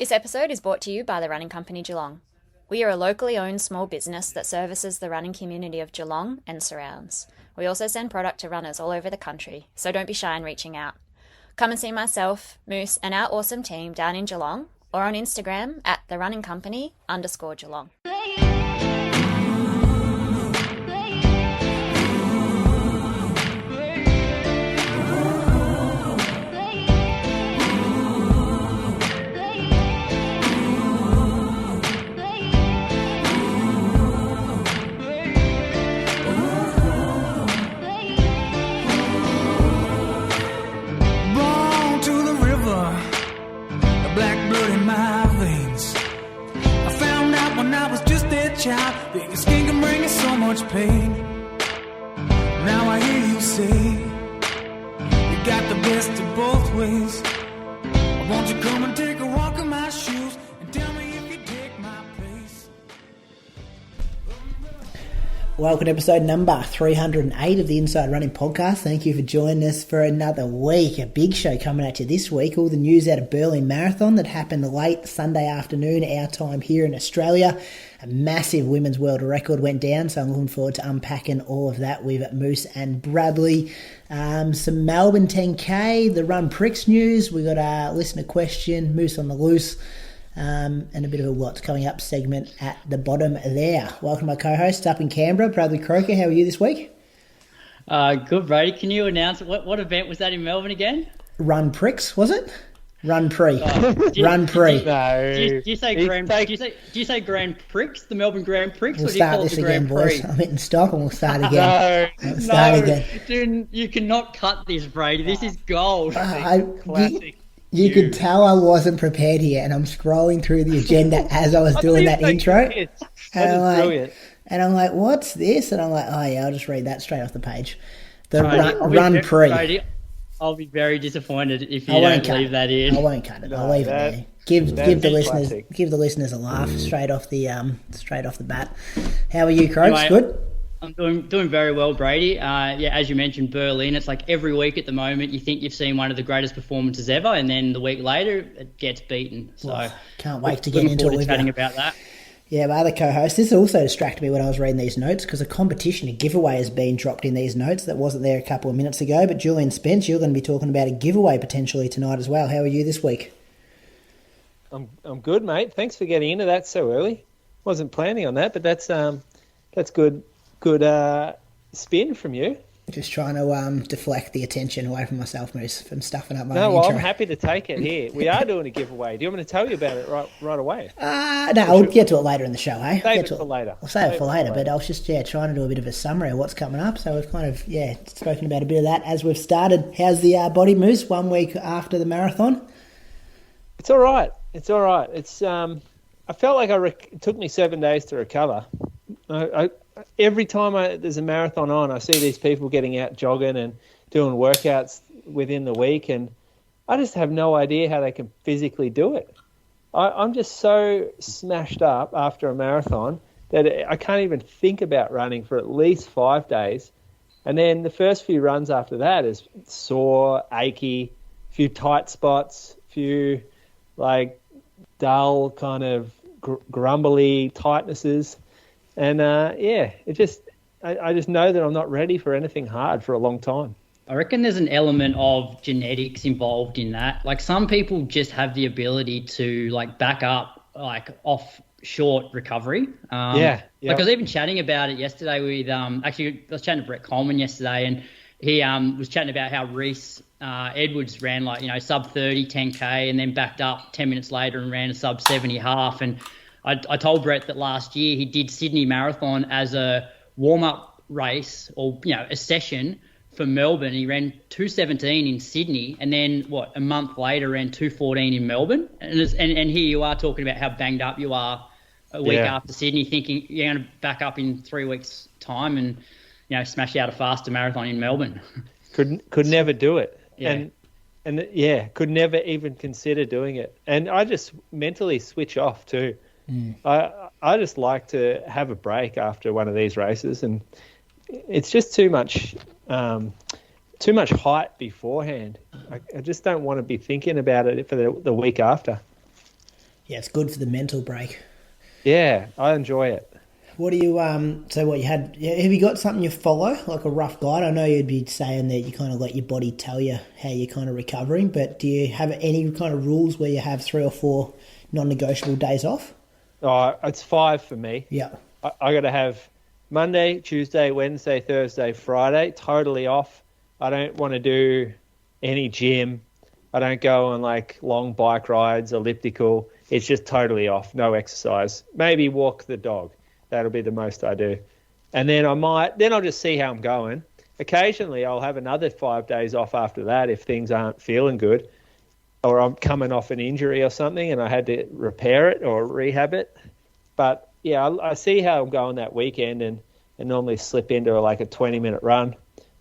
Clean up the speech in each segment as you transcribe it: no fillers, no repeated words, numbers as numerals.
This episode is brought to you by the Running Company Geelong. We are a locally owned small business that services the running community of Geelong and surrounds. We also send product to runners all over the country, so don't be shy in reaching out. Come and see myself, Moose, and our awesome team down in Geelong, or on Instagram at therunningcompany_Geelong. Child, that your skin can bring you so much pain. Now I hear you say you got the best of both ways. Won't you come and take a walk in my shoes and tell me if you take my place? Welcome to episode number 308 of the Inside Running Podcast. Thank you for joining us for another week. A big show coming at you this week. All the news out of Berlin Marathon that happened late Sunday afternoon, our time here in Australia. A massive women's world record went down, so I'm looking forward to unpacking all of that with Moose and Bradley. Some Melbourne 10K, the Run Prix news. We got a listener question, Moose on the loose, and a bit of a what's coming up segment at the bottom there. Welcome to my co-host up in Canberra, Bradley Croker. How are you this week? Good, Brady. Can you announce what event was that in Melbourne again? Run Prix, was it? Run Prix. Run Prix. No. Do you say Grand? Do you say Grand Prix? The Melbourne Grand Prix? We'll start this again, boys. I'm hitting stop and we'll start again. No, dude, you cannot cut this, Brady. This is gold. Classic. You could tell I wasn't prepared here, and I'm scrolling through the agenda as I was doing that intro. Brilliant. And I'm like, what's this? And I'm like, oh yeah, I'll just read that straight off the page. The Run Prix. Brady, I'll be very disappointed if you don't leave that in. I won't cut it. I'll leave it there. Give the listeners a laugh straight off the bat. How are you, Croaks? Anyway, good. I'm doing very well, Brady. As you mentioned, Berlin. It's like every week at the moment, you think you've seen one of the greatest performances ever, and then the week later, it gets beaten. So can't wait to get into it with chatting about that. Yeah, my other co-host, this also distracted me when I was reading these notes because a competition, a giveaway has been dropped in these notes that wasn't there a couple of minutes ago. But Julian Spence, you're going to be talking about a giveaway potentially tonight as well. How are you this week? I'm good, mate. Thanks for getting into that so early. Wasn't planning on that, but that's good spin from you. Just trying to deflect the attention away from myself, Moose, from stuffing up my intro. Well, I'm happy to take it here. We are doing a giveaway. Do you want me to tell you about it right away? No, we'll get to it later in the show, eh? Save it for later. We'll save it for later, but I was just trying to do a bit of a summary of what's coming up. So we've kind of spoken about a bit of that as we've started. How's the body, Moose? 1 week after the marathon. It's all right. It's I felt like it took me 7 days to recover. Every time there's a marathon on, I see these people getting out jogging and doing workouts within the week, and I just have no idea how they can physically do it. I'm just so smashed up after a marathon that I can't even think about running for at least 5 days. And then the first few runs after that is sore, achy, a few tight spots, a few dull kind of grumbly tightnesses. And I just know that I'm not ready for anything hard for a long time. I reckon there's an element of genetics involved in that. Like some people just have the ability to back up off short recovery. I was even chatting about it yesterday with I was chatting to Brett Coleman yesterday, and he was chatting about how Reese Edwards ran sub 30 10K and then backed up 10 minutes later and ran a sub 70 half. And I told Brett that last year he did Sydney Marathon as a warm-up race or, a session for Melbourne. He ran 2:17 in Sydney and then, a month later ran 2:14 in Melbourne. And here you are talking about how banged up you are a week after Sydney, thinking you're going to back up in 3 weeks' time and, smash out a faster marathon in Melbourne. Could never do it. Yeah. And could never even consider doing it. And I just mentally switch off too. I just like to have a break after one of these races, and it's just too much hype beforehand. I just don't want to be thinking about it for the week after. Yeah, it's good for the mental break. Yeah, I enjoy it. What do you have you got something you follow, like a rough guide? I know you'd be saying that you kind of let your body tell you how you're kind of recovering, but do you have any kind of rules where you have 3 or 4 non-negotiable days off? Oh, it's 5 for me. Yeah. I got to have Monday, Tuesday, Wednesday, Thursday, Friday totally off. I don't want to do any gym. I don't go on like long bike rides, elliptical. It's just totally off. No exercise. Maybe walk the dog. That'll be the most I do. And then I'll just see how I'm going. Occasionally I'll have another 5 days off after that if things aren't feeling good, or I'm coming off an injury or something and I had to repair it or rehab it. But yeah, I see how I'm going that weekend and normally slip into like a 20-minute run.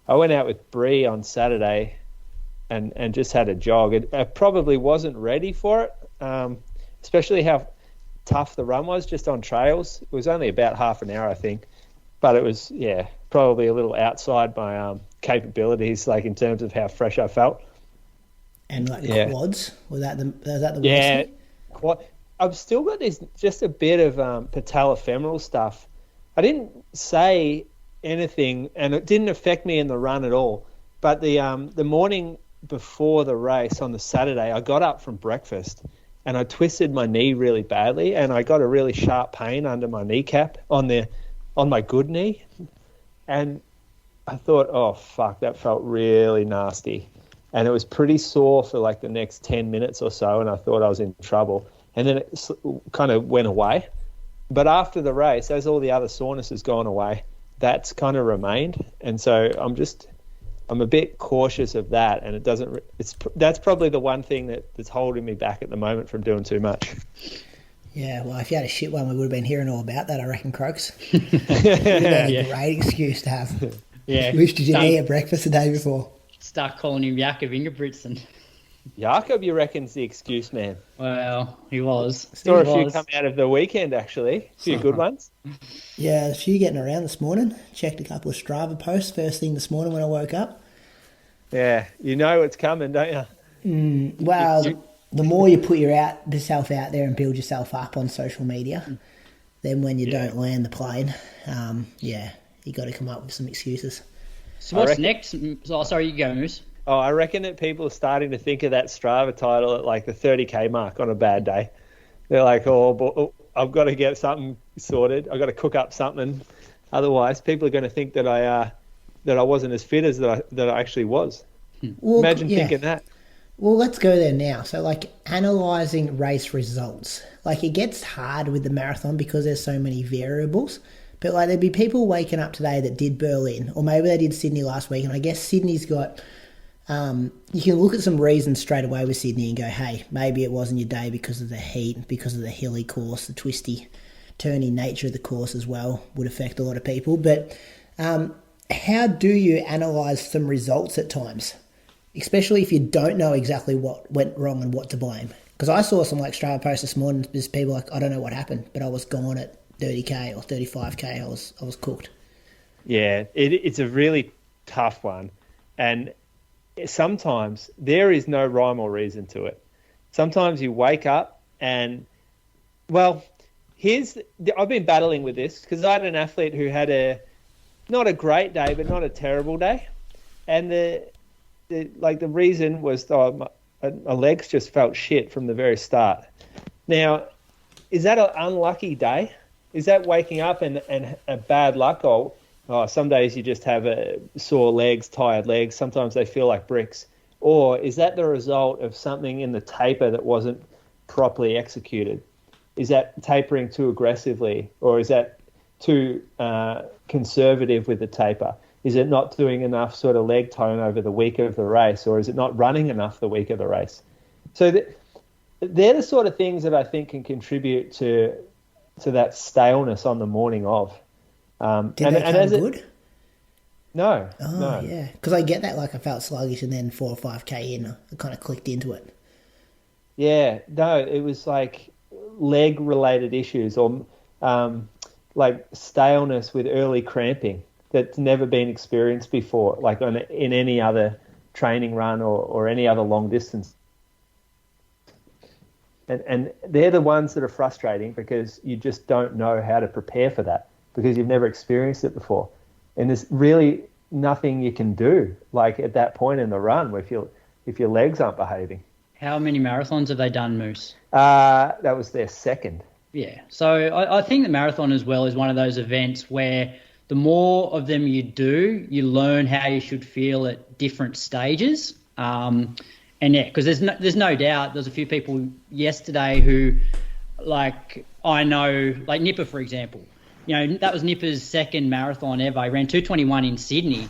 I went out with Brady on Saturday and just had a jog. I probably wasn't ready for it, especially how tough the run was just on trails. It was only about half an hour, I think. But it was, probably a little outside my capabilities, like in terms of how fresh I felt. And like quads? Was that the worst thing? I've still got just a bit of patellofemoral stuff. I didn't say anything, and it didn't affect me in the run at all. But the morning before the race on the Saturday, I got up from breakfast and I twisted my knee really badly, and I got a really sharp pain under my kneecap on my good knee. And I thought, oh, fuck, that felt really nasty. And it was pretty sore for like the next 10 minutes or so, and I thought I was in trouble. And then it kind of went away. But after the race, as all the other soreness has gone away, that's kind of remained. And so I'm a bit cautious of that, and that's probably the one thing that's holding me back at the moment from doing too much. Yeah, well, if you had a shit one, we would have been hearing all about that, I reckon, Croaks. Would have been a great excuse to have. Yeah. Wished you didn't eat at breakfast the day before. Start calling him Jakob Ingebrigtsen. Jakob, you reckon's the excuse man. Well, he was. Saw a few come out of the weekend, actually. A few good ones. Yeah, a few getting around this morning. Checked a couple of Strava posts first thing this morning when I woke up. Yeah, you know it's coming, don't you? Well, the more you put yourself out there and build yourself up on social media, then when you don't land the plane, you got to come up with some excuses. So what's next? Oh, sorry, you go, Moose. Oh, I reckon that people are starting to think of that Strava title at like the 30K mark on a bad day. They're like, I've got to get something sorted. I've got to cook up something. Otherwise, people are going to think that I wasn't as fit as that I actually was. Well, imagine thinking that. Well, let's go there now. So, like, analysing race results. Like, it gets hard with the marathon because there's so many variables. But, like, there'd be people waking up today that did Berlin, or maybe they did Sydney last week, and I guess Sydney's got... you can look at some reasons straight away with Sydney and go, hey, maybe it wasn't your day because of the heat, because of the hilly course, the twisty, turny nature of the course as well would affect a lot of people. But how do you analyse some results at times? Especially if you don't know exactly what went wrong and what to blame. Because I saw some like Strava posts this morning, there's people like, I don't know what happened, but I was gone at 30K or 35K, I was cooked. Yeah, it's a really tough one. And sometimes there is no rhyme or reason to it. Sometimes you wake up and, well, I've been battling with this because I had an athlete who had not a great day, but not a terrible day. And the reason was my legs just felt shit from the very start. Now, is that an unlucky day? Is that waking up and a bad luck? Or some days you just have sore legs, tired legs. Sometimes they feel like bricks. Or is that the result of something in the taper that wasn't properly executed? Is that tapering too aggressively? Or is that too conservative with the taper? Is it not doing enough sort of leg tone over the week of the race? Or is it not running enough the week of the race? So they're the sort of things that I think can contribute to that staleness on the morning of. Did they come good? No. Oh, no. yeah. Because I get that, like I felt sluggish and then 4 or 5K in, I kind of clicked into it. Yeah, no, it was like leg-related issues or like staleness with early cramping that's never been experienced before, like in any other training run or any other long distance. And they're the ones that are frustrating because you just don't know how to prepare for that because you've never experienced it before. And there's really nothing you can do, like at that point in the run if your legs aren't behaving. How many marathons have they done, Moose? That was their second. Yeah. So I think the marathon as well is one of those events where the more of them you do, you learn how you should feel at different stages. And yeah, because there's no doubt there's a few people yesterday who, like, I know, like Nipper, for example. You know, that was Nipper's second marathon ever. He ran 2:21 in Sydney.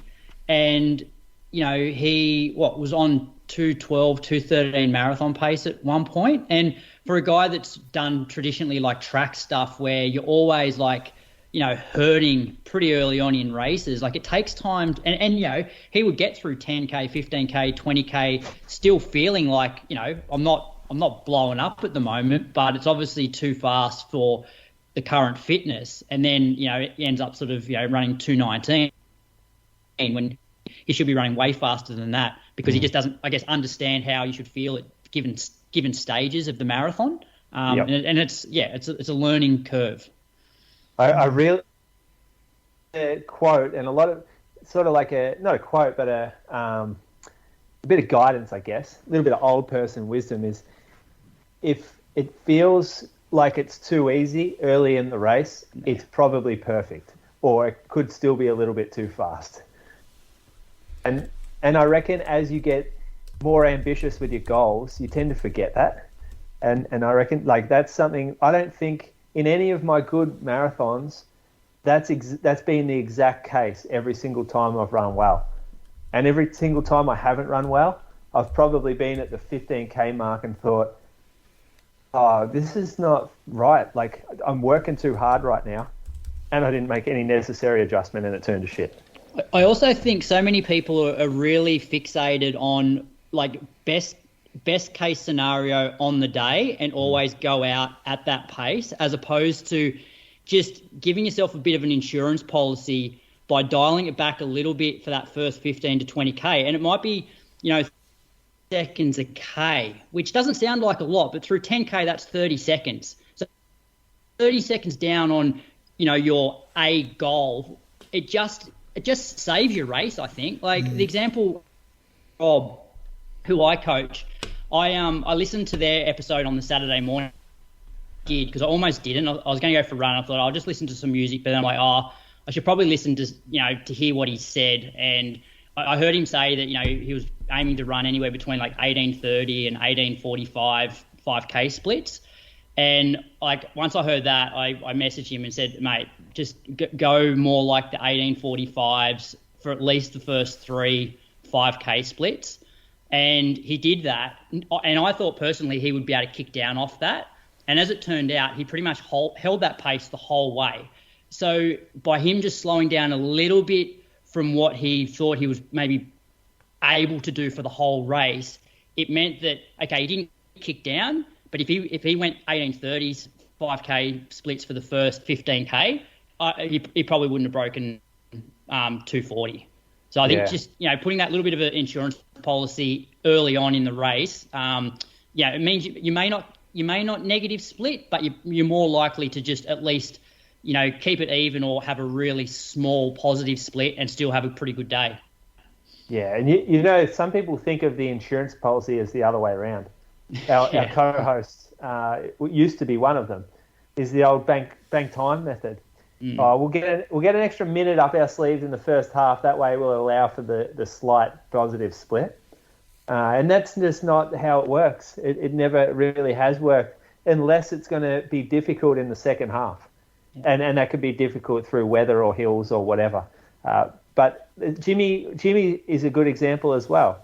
And, you know, he was on 2:12, 2:13 marathon pace at one point. And for a guy that's done traditionally like track stuff where you're always like, you know, hurting pretty early on in races, like it takes time. And you know, he would get through 10K, 15K, 20K still feeling like, you know, I'm not blowing up at the moment, but it's obviously too fast for the current fitness. And then, you know, it ends up sort of, you know, running 2:19 when he should be running way faster than that because he just doesn't, I guess, understand how you should feel at given stages of the marathon. And it's a learning curve. I really quote, and a lot of sort of like not a quote, but a bit of guidance, I guess, a little bit of old person wisdom is if it feels like it's too easy early in the race, it's probably perfect, or it could still be a little bit too fast. And I reckon as you get more ambitious with your goals, you tend to forget that. And I reckon like that's something I don't think in any of my good marathons, that's been the exact case every single time I've run well. And every single time I haven't run well, I've probably been at the 15K mark and thought, oh, this is not right. Like I'm working too hard right now. And I didn't make any necessary adjustment and it turned to shit. I also think so many people are really fixated on like best case scenario on the day and always go out at that pace, as opposed to just giving yourself a bit of an insurance policy by dialing it back a little bit for that first 15 to 20K. And it might be, you know, seconds a K, which doesn't sound like a lot, but through 10K, that's 30 seconds. So 30 seconds down on, you know, your A goal, it just saves your race, I think. Like the example of who I coach, I listened to their episode on the Saturday morning because I almost didn't. I was going to go for a run. I thought I'll just listen to some music, but then I'm like, I should probably listen to, you know, to hear what he said. And I heard him say that, you know, he was aiming to run anywhere between like 18:30 and 18:45 5K splits. And like once I heard that, I messaged him and said, mate, just go more like the 18:45s for at least the first 3 5K splits. And he did that. And I thought personally he would be able to kick down off that. And as it turned out, he pretty much held that pace the whole way. So by him just slowing down a little bit from what he thought he was maybe able to do for the whole race, it meant that, okay, he didn't kick down, but if he went 18:30s, 5K splits for the first 15K, he probably wouldn't have broken 2:40. So I think just, you know, putting that little bit of an insurance policy early on in the race, it means you may not negative split, but you're more likely to just at least, you know, keep it even or have a really small positive split and still have a pretty good day. Yeah, and you know, some people think of the insurance policy as the other way around. Our co-host used to be one of them. Is the old bank time method. We'll get an extra minute up our sleeves in the first half. That way, we'll allow for the slight positive split. And that's just not how it works. It never really has worked unless it's going to be difficult in the second half, and that could be difficult through weather or hills or whatever. But Jimmy is a good example as well.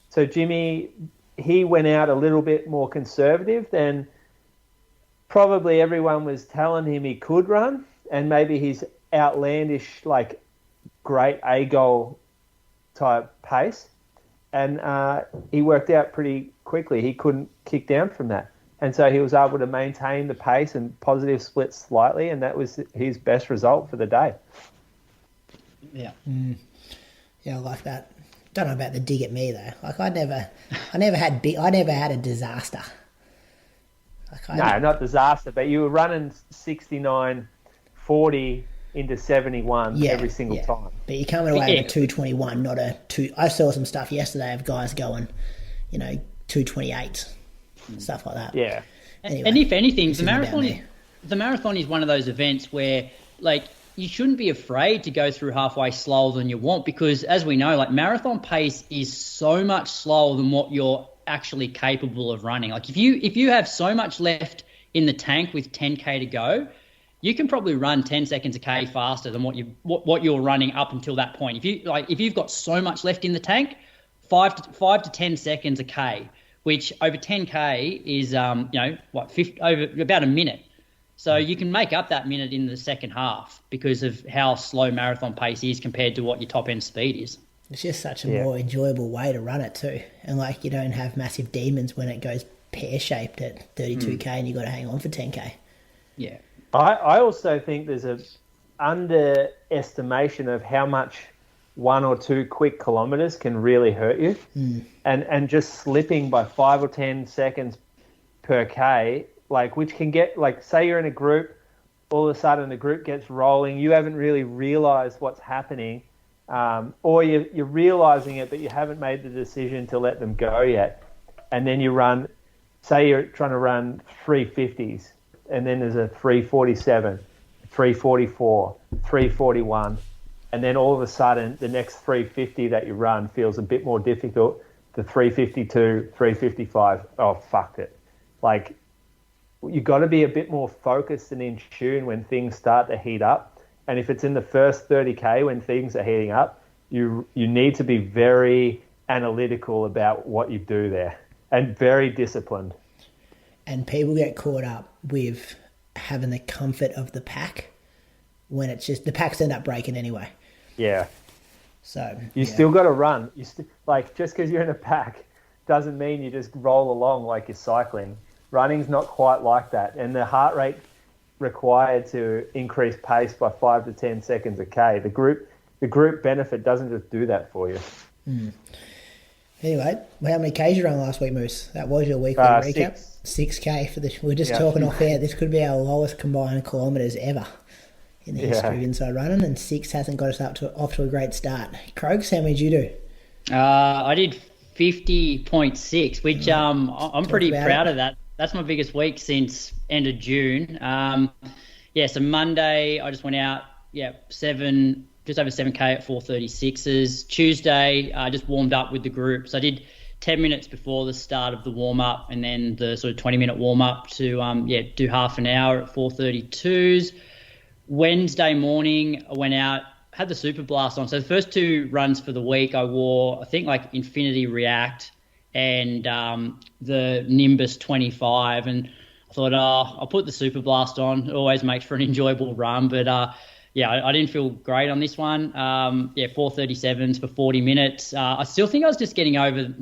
So Jimmy, he went out a little bit more conservative than probably everyone was telling him he could run, and maybe his outlandish, like, great A goal type pace. And he worked out pretty quickly. He couldn't kick down from that. And so he was able to maintain the pace and positive split slightly, and that was his best result for the day. Yeah. Yeah, I like that. Don't know about the dig at me though. Like I never had a disaster. No, not disaster, but you were running 69:40 into 71 every single time. But you're coming away with a 221, not a 2. I saw some stuff yesterday of guys going, 228, stuff like that. Yeah. Anyway, and if anything, the marathon is one of those events where, like, you shouldn't be afraid to go through halfway slower than you want, because as we know, like, marathon pace is so much slower than what you're actually capable of running. Like, if you have so much left in the tank with 10K to go, you can probably run 10 seconds a K faster than what you're running up until that point. If you've got so much left in the tank, 5 to 10 seconds a K, which over 10K is over about a minute. So you can make up that minute in the second half because of how slow marathon pace is compared to what your top end speed is. It's just such a more enjoyable way to run it too. And like, you don't have massive demons when it goes pear-shaped at 32K and you've got to hang on for 10K. Yeah. I also think there's a underestimation of how much 1 or 2 quick kilometres can really hurt you. And just slipping by 5 or 10 seconds per K, like, which can get, like, say you're in a group, all of a sudden the group gets rolling, you haven't really realised what's happening, or you're realising it, but you haven't made the decision to let them go yet. And then you run, say you're trying to run 350s, and then there's a 347, 344, 341, and then all of a sudden the next 350 that you run feels a bit more difficult, the 352, 355, oh, fucked it. Like, you got to be a bit more focused and in tune when things start to heat up. And if it's in the first 30K when things are heating up, you need to be very analytical about what you do there and very disciplined. And people get caught up with having the comfort of the pack when it's just, the packs end up breaking anyway. Yeah. So you still got to run. Like, just because you're in a pack doesn't mean you just roll along like you're cycling. Running's not quite like that, and the heart rate required to increase pace by 5 to 10 seconds a K, the group benefit doesn't just do that for you. Anyway, how many Ks you run last week, Moose? That was your weekly recap. 6K for we're just talking off air. This could be our lowest combined kilometres ever in the history of Inside Running, and 6 hasn't got us off to a great start. Croaks, how many did you do? I did 50.6, which I'm pretty proud of that. That's my biggest week since end of June. So Monday I just went out, just over 7K at 4:36s. Tuesday I just warmed up with the group. So I did 10 minutes before the start of the warm-up, and then the sort of 20-minute warm-up to do half an hour at 4:32s. Wednesday morning I went out, had the Super Blast on. So the first 2 runs for the week I wore, I think, like Infinity React and the Nimbus 25, and I thought, I'll put the Super Blast on. It always makes for an enjoyable run, but I didn't feel great on this one. 4:37s for 40 minutes. I still think I was just getting over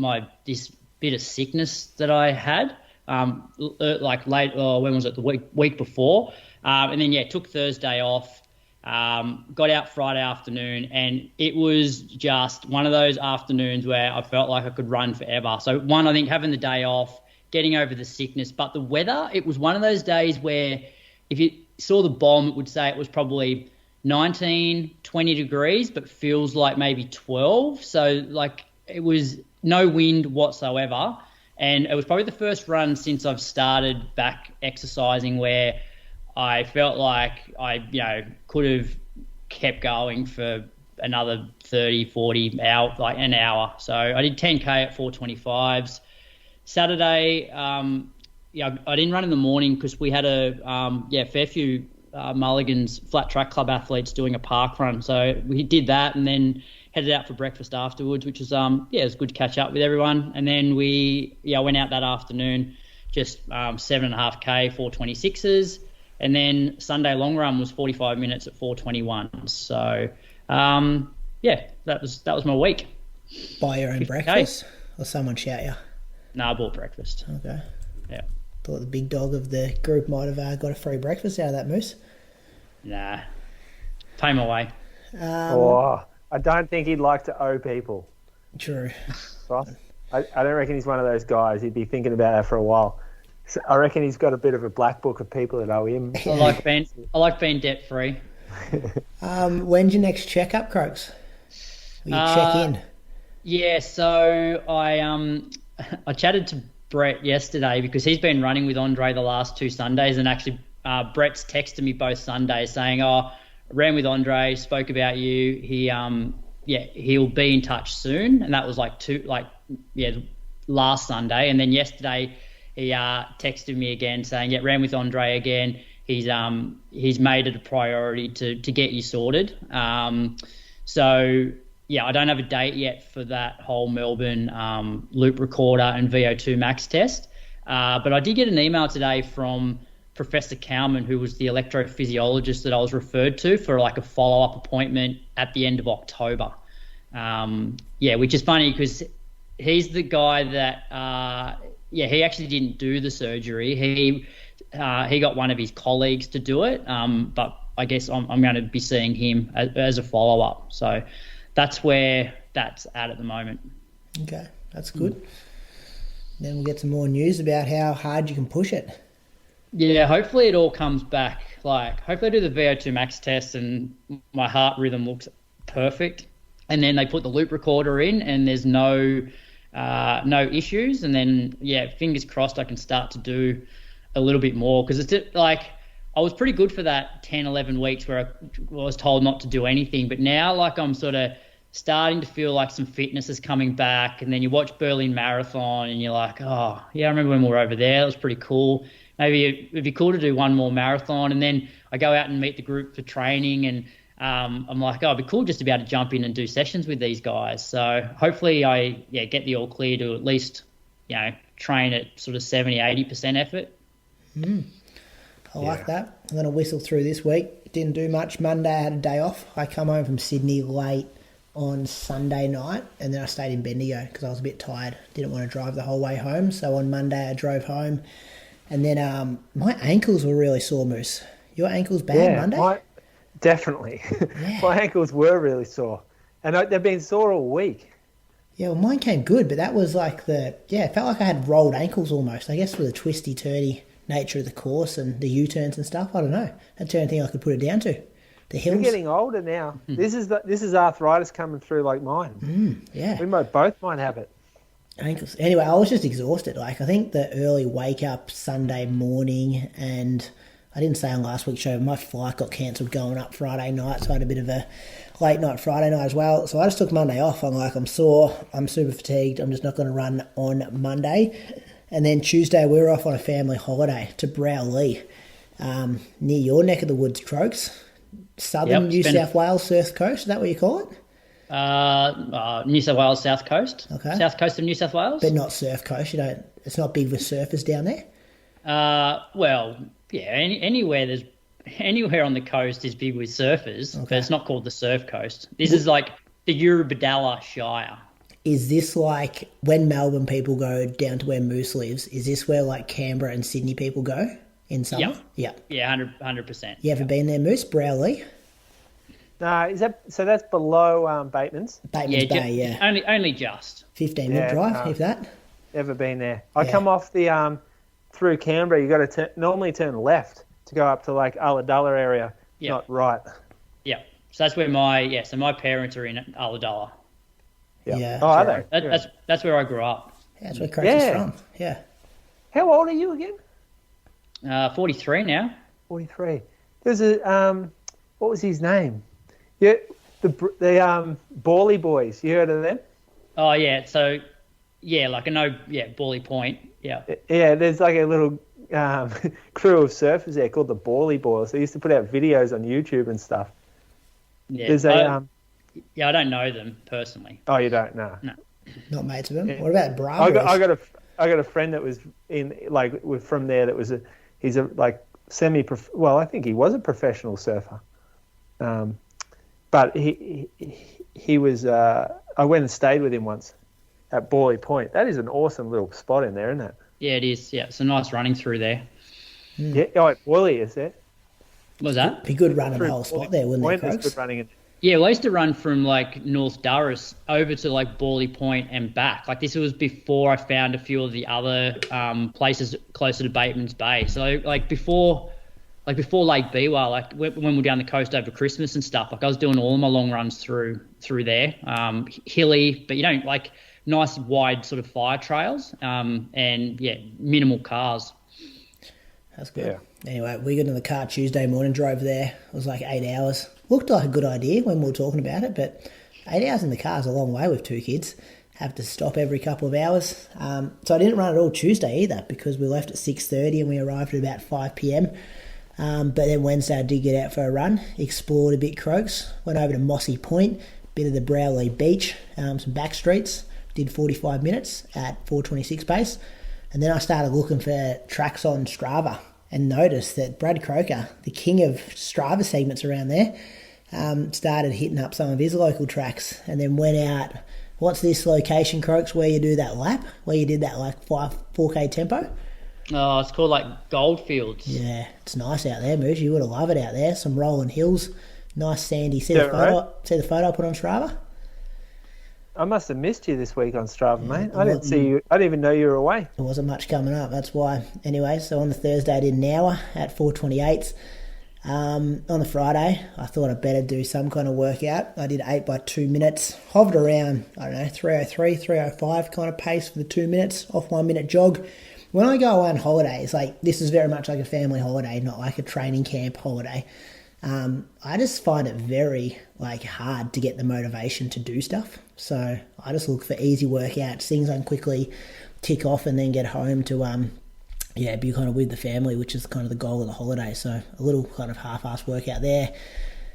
this bit of sickness that I had, when was it, the week before, and then took Thursday off. Got out Friday afternoon, and it was just one of those afternoons where I felt like I could run forever. So I think having the day off, getting over the sickness, but the weather, it was one of those days where if you saw the bomb, it would say it was probably 19, 20 degrees, but feels like maybe 12. So like, it was no wind whatsoever. And it was probably the first run since I've started back exercising where I felt like I, could have kept going for another 30, 40 hours, like an hour. So I did 10K at 4:25s. Saturday, I didn't run in the morning because we had a fair few Mulligan's Flat Track Club athletes doing a park run. So we did that and then headed out for breakfast afterwards, which was it was good to catch up with everyone. And then we went out that afternoon, just 7.5K, 4:26s. And then Sunday long run was 45 minutes at 4:21. So, that was my week. Buy your own breakfast, or someone shout you? No, I bought breakfast. Okay. Yeah. Thought the big dog of the group might have got a free breakfast out of that, Moose. Nah. Pay my way. I don't think he'd like to owe people. True. I don't reckon he's one of those guys. He'd be thinking about that for a while. So I reckon he's got a bit of a black book of people that owe him. I like being debt free. When's your next checkup, Croaks? Will you check in? Yeah, so I chatted to Brett yesterday because he's been running with Andre the last 2 Sundays, and actually Brett's texted me both Sundays saying, "Oh, I ran with Andre, spoke about you. He'll be in touch soon," and that was last Sunday, and then yesterday he texted me again saying, "Yeah, ran with Andre again. He's made it a priority to get you sorted." So yeah, I don't have a date yet for that whole Melbourne loop recorder and VO2 max test, but I did get an email today from Professor Cowman, who was the electrophysiologist that I was referred to for like a follow-up appointment at the end of October. Which is funny because he's the guy that he actually didn't do the surgery. He got one of his colleagues to do it, but I guess I'm going to be seeing him as a follow-up. So that's where that's at the moment. Okay, that's good. Then we'll get some more news about how hard you can push it. Yeah, hopefully it all comes back. Like, hopefully I do the VO2 max test and my heart rhythm looks perfect. And then they put the loop recorder in and there's no issues. And then, fingers crossed I can start to do a little bit more. Because it's like, I was pretty good for that 10, 11 weeks where I was told not to do anything. But now, like, I'm sort of starting to feel like some fitness is coming back. And then you watch Berlin Marathon and you're like, oh, yeah, I remember when we were over there. It was pretty cool. Maybe it'd be cool to do one more marathon. And then I go out and meet the group for training and I'm like, oh, it'd be cool just to be able to jump in and do sessions with these guys. So hopefully I get the all clear to at least, train at sort of 70, 80% effort. I like that. I'm going to whistle through this week. Didn't do much. Monday I had a day off. I come home from Sydney late on Sunday night and then I stayed in Bendigo because I was a bit tired. Didn't want to drive the whole way home. So on Monday I drove home and then my ankles were really sore, Moose. Your ankles bad Monday? Definitely. Yeah. My ankles were really sore. And they've been sore all week. Yeah, well, mine came good, but that was like it felt like I had rolled ankles almost. I guess with the twisty-turdy nature of the course and the U-turns and stuff. I don't know. That's the only thing I could put it down to. The hills. You're getting older now. This is arthritis coming through like mine. Yeah. We both might have it. Ankles. Anyway, I was just exhausted. Like, I think the early wake-up Sunday morning, and I didn't say on last week's show, my flight got cancelled going up Friday night, so I had a bit of a late night Friday night as well. So I just took Monday off. I'm like, I'm sore, I'm super fatigued, I'm just not going to run on Monday. And then Tuesday we were off on a family holiday to Browley, near your neck of the woods, Croaks. Southern New South Wales Surf Coast, is that what you call it? New South Wales South Coast. Okay. South Coast of New South Wales. But not Surf Coast. It's not big with surfers down there. Anywhere on the coast is big with surfers, but it's not called the Surf Coast. This is like the Urubadala Shire. Is this like when Melbourne people go down to where Moose lives? Is this where like Canberra and Sydney people go in summer? Yeah. Yeah, 100%. You ever been there, Moose? Browley? No, that's below Bateman's? Bateman's Bay, yeah. Only just. 15-minute drive, if that. Never been there. I come off the through Canberra. You got to normally turn left to go up to like Ulladulla area, not right. Yeah, so that's where my parents are in Ulladulla. Yeah. Oh, are they? That's where I grew up. Yeah, that's where Craig is from. Yeah. How old are you again? 43 now. 43. There's a what was his name? Yeah, the Bawley Boys. You heard of them? Oh yeah. So like I know. Yeah, Bawley Point. Yeah. Yeah. There's like a little crew of surfers there called the Bawley Boys. They used to put out videos on YouTube and stuff. Yeah. There's I don't know them personally. Oh, you don't? No. Not mates with them. Yeah. What about Bravo? I got a friend that was from there. That was he's a I think he was a professional surfer. But he was. I went and stayed with him once at Bawley Point. That is an awesome little spot in there, isn't it? Yeah, it is. Yeah, it's a nice running through there. Yeah, Bawley is there. What was that? Be good running the whole spot there, wouldn't it, Good running. Yeah, well, I used to run from like North Durras over to like Borley Point and back. Like this was before I found a few of the other places closer to Bateman's Bay. So like before Lake Biwa, like when we were down the coast over Christmas and stuff, like I was doing all of my long runs through there, hilly, but you don't like nice wide sort of fire trails, and yeah, minimal cars. That's good. Yeah. Anyway, we got in the car Tuesday morning, drove there. It was like 8 hours. Looked like a good idea when we were talking about it, but 8 hours in the car is a long way with 2 kids. Have to stop every couple of hours. So I didn't run at all Tuesday either because we left at 6:30 and we arrived at about 5 p.m. But then Wednesday I did get out for a run, explored a bit Croaks, went over to Mossy Point, bit of the Browley Beach, some back streets, did 45 minutes at 4:26 pace. And then I started looking for tracks on Strava and noticed that Brad Croker, the king of Strava segments around there, started hitting up some of his local tracks and then went out. What's this location, Croaks, where you do that lap, where you did that like 4K tempo? Oh, it's called like Goldfields. Yeah, it's nice out there, Moose. You would have loved it out there. Some rolling hills, nice sandy. See the photo I put on Strava? I must have missed you this week on Strava, mate. I didn't see you. I didn't even know you were away. There wasn't much coming up, that's why. Anyway, so on the Thursday I did an hour at 4:28. On the Friday, I thought I'd better do some kind of workout. I did 8 by 2 minutes, hovered around, 3:03, 3:05 kind of pace for the 2 minutes, off 1 minute jog. When I go on holidays, like this is very much like a family holiday, not like a training camp holiday. I just find it very hard to get the motivation to do stuff. So I just look for easy workouts, things I can quickly tick off and then get home to be kind of with the family, which is kind of the goal of the holiday. So a little kind of half-assed workout there.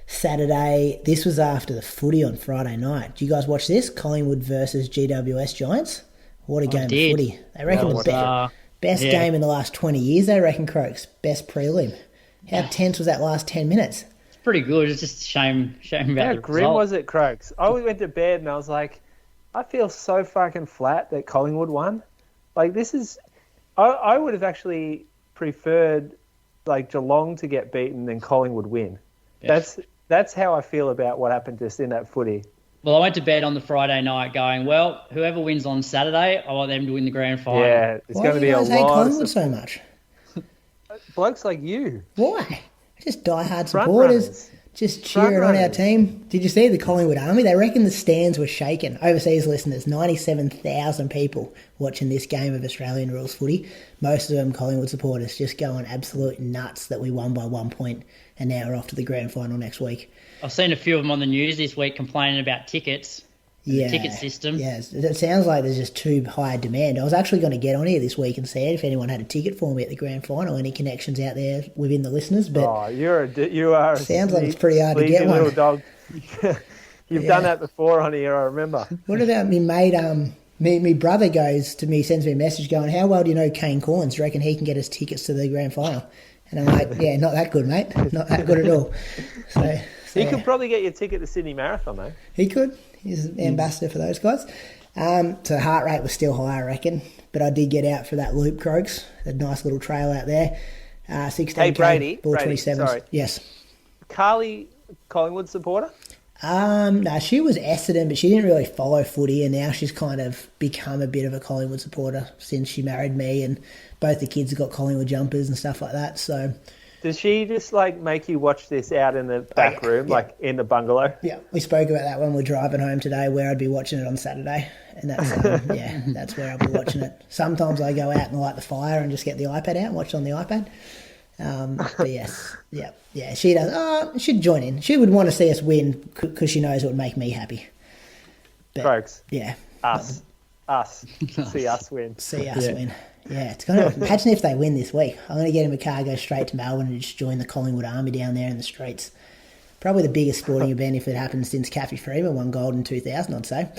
Saturday, this was after the footy on Friday night. Do you guys watch this? Collingwood versus GWS Giants. What a game of footy. They reckon the best game in the last 20 years, they reckon, Croaks. Best prelim. How tense was that last 10 minutes? It's pretty good. It's just a shame about the result. How grim was it, Croaks? I went to bed and I was like, I feel so fucking flat that Collingwood won. Like, this is... I would have actually preferred, Geelong to get beaten than Collingwood win. Yes. That's how I feel about what happened just in that footy. Well, I went to bed on the Friday night going, well, whoever wins on Saturday, I want them to win the grand final. Yeah, it's going to be a lot. Why do you guys hate Collingwood so much? Blokes like you. Why? Just diehard supporters. Just cheering on our team. Did you see the Collingwood Army? They reckon the stands were shaken. Overseas listeners, 97,000 people watching this game of Australian rules footy. Most of them Collingwood supporters, just going absolute nuts that we won by 1 point and now we're off to the grand final next week. I've seen a few of them on the news this week complaining about tickets. The ticket system. Yes, it sounds like there's just too high a demand. I was actually going to get on here this week and see if anyone had a ticket for me at the grand final. Any connections out there within the listeners? But you are. Sounds like it's pretty hard to get one. Little dog. You've done that before on here. I remember. What about me mate? Me brother goes to me, sends me a message going, "How well do you know Kane Corns? Do you reckon he can get us tickets to the grand final?" And I'm like, "Yeah, not that good, mate. Not that good at all." So he could probably get you a ticket to Sydney Marathon, though. He could. He's an ambassador for those guys. So heart rate was still high, I reckon. But I did get out for that loop, Croaks. A nice little trail out there. 16K, hey, Brady. 427. Sorry. Yes. Carly, Collingwood supporter? No, she was Essendon, but she didn't really follow footy, and now she's kind of become a bit of a Collingwood supporter since she married me, and both the kids have got Collingwood jumpers and stuff like that, so... Does she just make you watch this out in the back room, in the bungalow? Yeah, we spoke about that when we were driving home today, where I'd be watching it on Saturday, and that's that's where I'll be watching it. Sometimes I go out and light the fire and just get the iPad out and watch it on the iPad. But yes, yeah, she does. She'd join in. She would want to see us win because she knows it would make me happy. Folks, yeah, us, see us win. See us win. Yeah, it's gonna imagine if they win this week. I'm gonna get in a car, go straight to Melbourne, and just join the Collingwood Army down there in the streets. Probably the biggest sporting event if it happened since Kathy Freeman won gold in 2000, I'd say.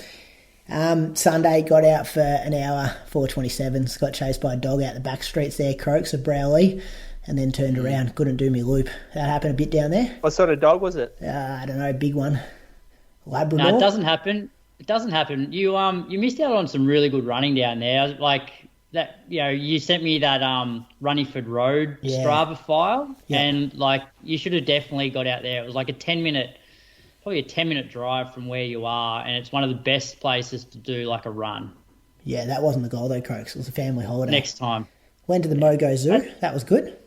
Sunday, got out for an hour, 4:27. Got chased by a dog out the back streets there, Croaks of Browley, and then turned around. Couldn't do me loop. That happened a bit down there. What sort of dog was it? I don't know, big one. Labrador. No, it doesn't happen. It doesn't happen. You missed out on some really good running down there. That, you sent me that Runningford Road Strava file, and you should have definitely got out there. It was like a 10-minute probably a 10-minute drive from where you are, and it's one of the best places to do like a run. Yeah, that wasn't the goal though, Croaks. It was a family holiday. Next time. Went to the Mogo Zoo. That was good.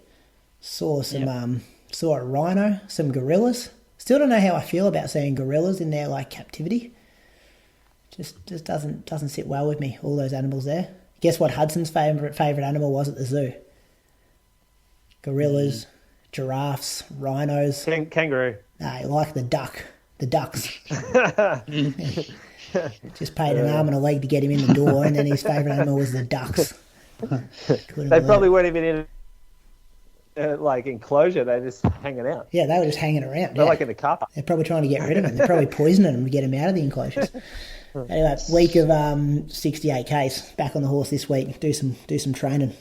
Saw some saw a rhino, some gorillas. Still don't know how I feel about seeing gorillas in their like captivity. Just doesn't sit well with me, all those animals there. Guess what Hudson's favourite animal was at the zoo? Gorillas, giraffes, rhinos. Kangaroo. No, he liked the duck. The ducks. Just paid an arm and a leg to get him in the door, and then his favourite animal was the ducks. They probably weren't even in like enclosure. They're just hanging out. Yeah, they were just hanging around. They're like in the car park. They're probably trying to get rid of them. They're probably poisoning them to get them out of the enclosures. Anyway, week of 68Ks. Back on the horse this week. Do some training.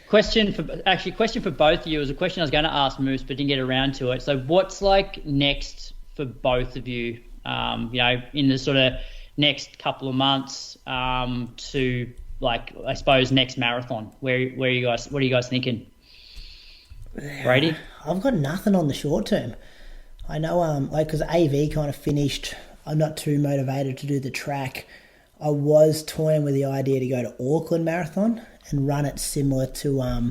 Question for both of you. It was a question I was going to ask Moose, but didn't get around to it. So what's like next for both of you? In the sort of next couple of months to like, I suppose, next marathon. What are you guys thinking? Brady? I've got nothing on the short term. I know, because AV kind of finished, I'm not too motivated to do the track. I was toying with the idea to go to Auckland Marathon and run it similar to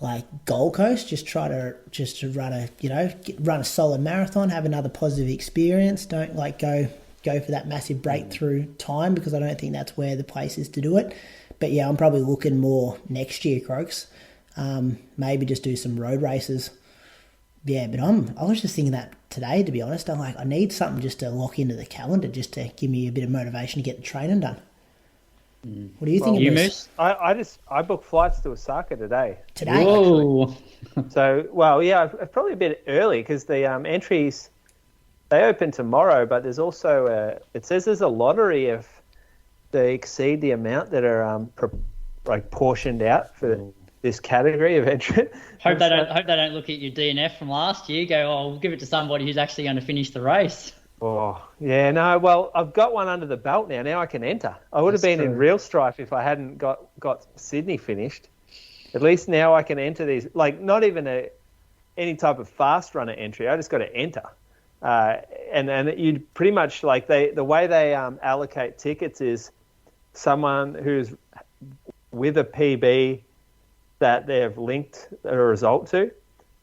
like Gold Coast. Just to run a solid marathon, have another positive experience. Don't like go for that massive breakthrough time, because I don't think that's where the place is to do it. But yeah, I'm probably looking more next year, Croaks. Maybe just do some road races. Yeah, but I was just thinking that today, to be honest. I'm like, I need something just to lock into the calendar, just to give me a bit of motivation to get the training done. What do you think, Moose? I booked flights to Osaka today. Whoa. So, it's probably a bit early because the entries, they open tomorrow, but there's also it says there's a lottery if they exceed the amount that are portioned out for this category of entrant. Hope they don't look at your DNF from last year. Go, we'll give it to somebody who's actually going to finish the race. Oh yeah, no. Well, I've got one under the belt now. Now I can enter. I would have been in real strife if I hadn't got Sydney finished. At least now I can enter these. Like not even any type of fast runner entry. I just got to enter. And you pretty much like the way they allocate tickets is someone who's with a PB that they've linked a result to,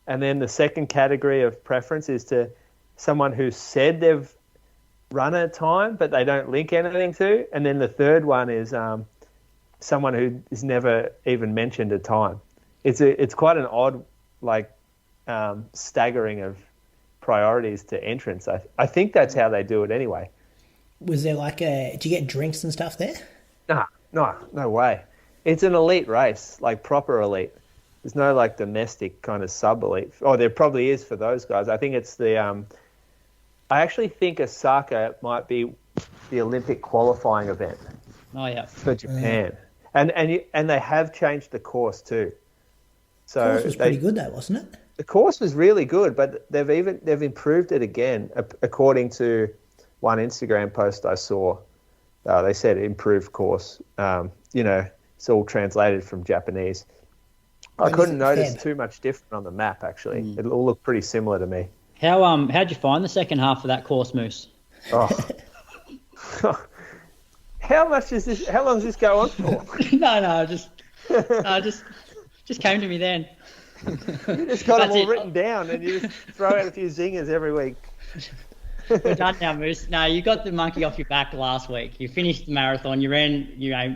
and then the second category of preference is to someone who said they've run a time but they don't link anything to, and then the third one is someone who has never even mentioned a time. It's quite an odd staggering of priorities to entrance. I think that's how they do it anyway. Was there did you get drinks and stuff there? No way. It's an elite race, like proper elite. There's no like domestic kind of sub-elite. Oh, there probably is for those guys. I think it's the I actually think Osaka might be the Olympic qualifying event. Oh yeah. For Japan. And they have changed the course too. So the course was pretty good though, wasn't it? The course was really good, but they've improved it again according to one Instagram post I saw. They said improved course. It's all translated from Japanese. I couldn't notice too much different on the map, actually. It all looked pretty similar to me. How'd you find the second half of that course, Moose? Oh. How long does this go on for? No, just came to me then. You just got them all written down and you just throw out a few zingers every week. We're done now, Moose. No, you got the monkey off your back last week. You finished the marathon. You ran,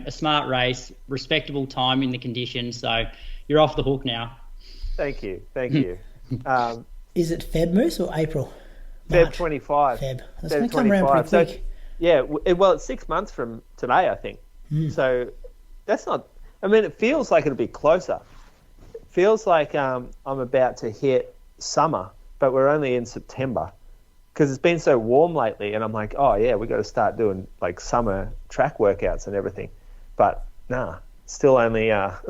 a smart race, respectable time in the conditions. So you're off the hook now. Thank you. Is it Feb, Moose, or April? March? Feb 25. Feb. That's going to come around pretty quick. So, yeah, it's 6 months from today, I think. So that's not... I mean, it feels like it'll be closer. It feels like I'm about to hit summer, but we're only in September. Because it's been so warm lately, and I'm like, oh yeah, we got to start doing like summer track workouts and everything. But still only at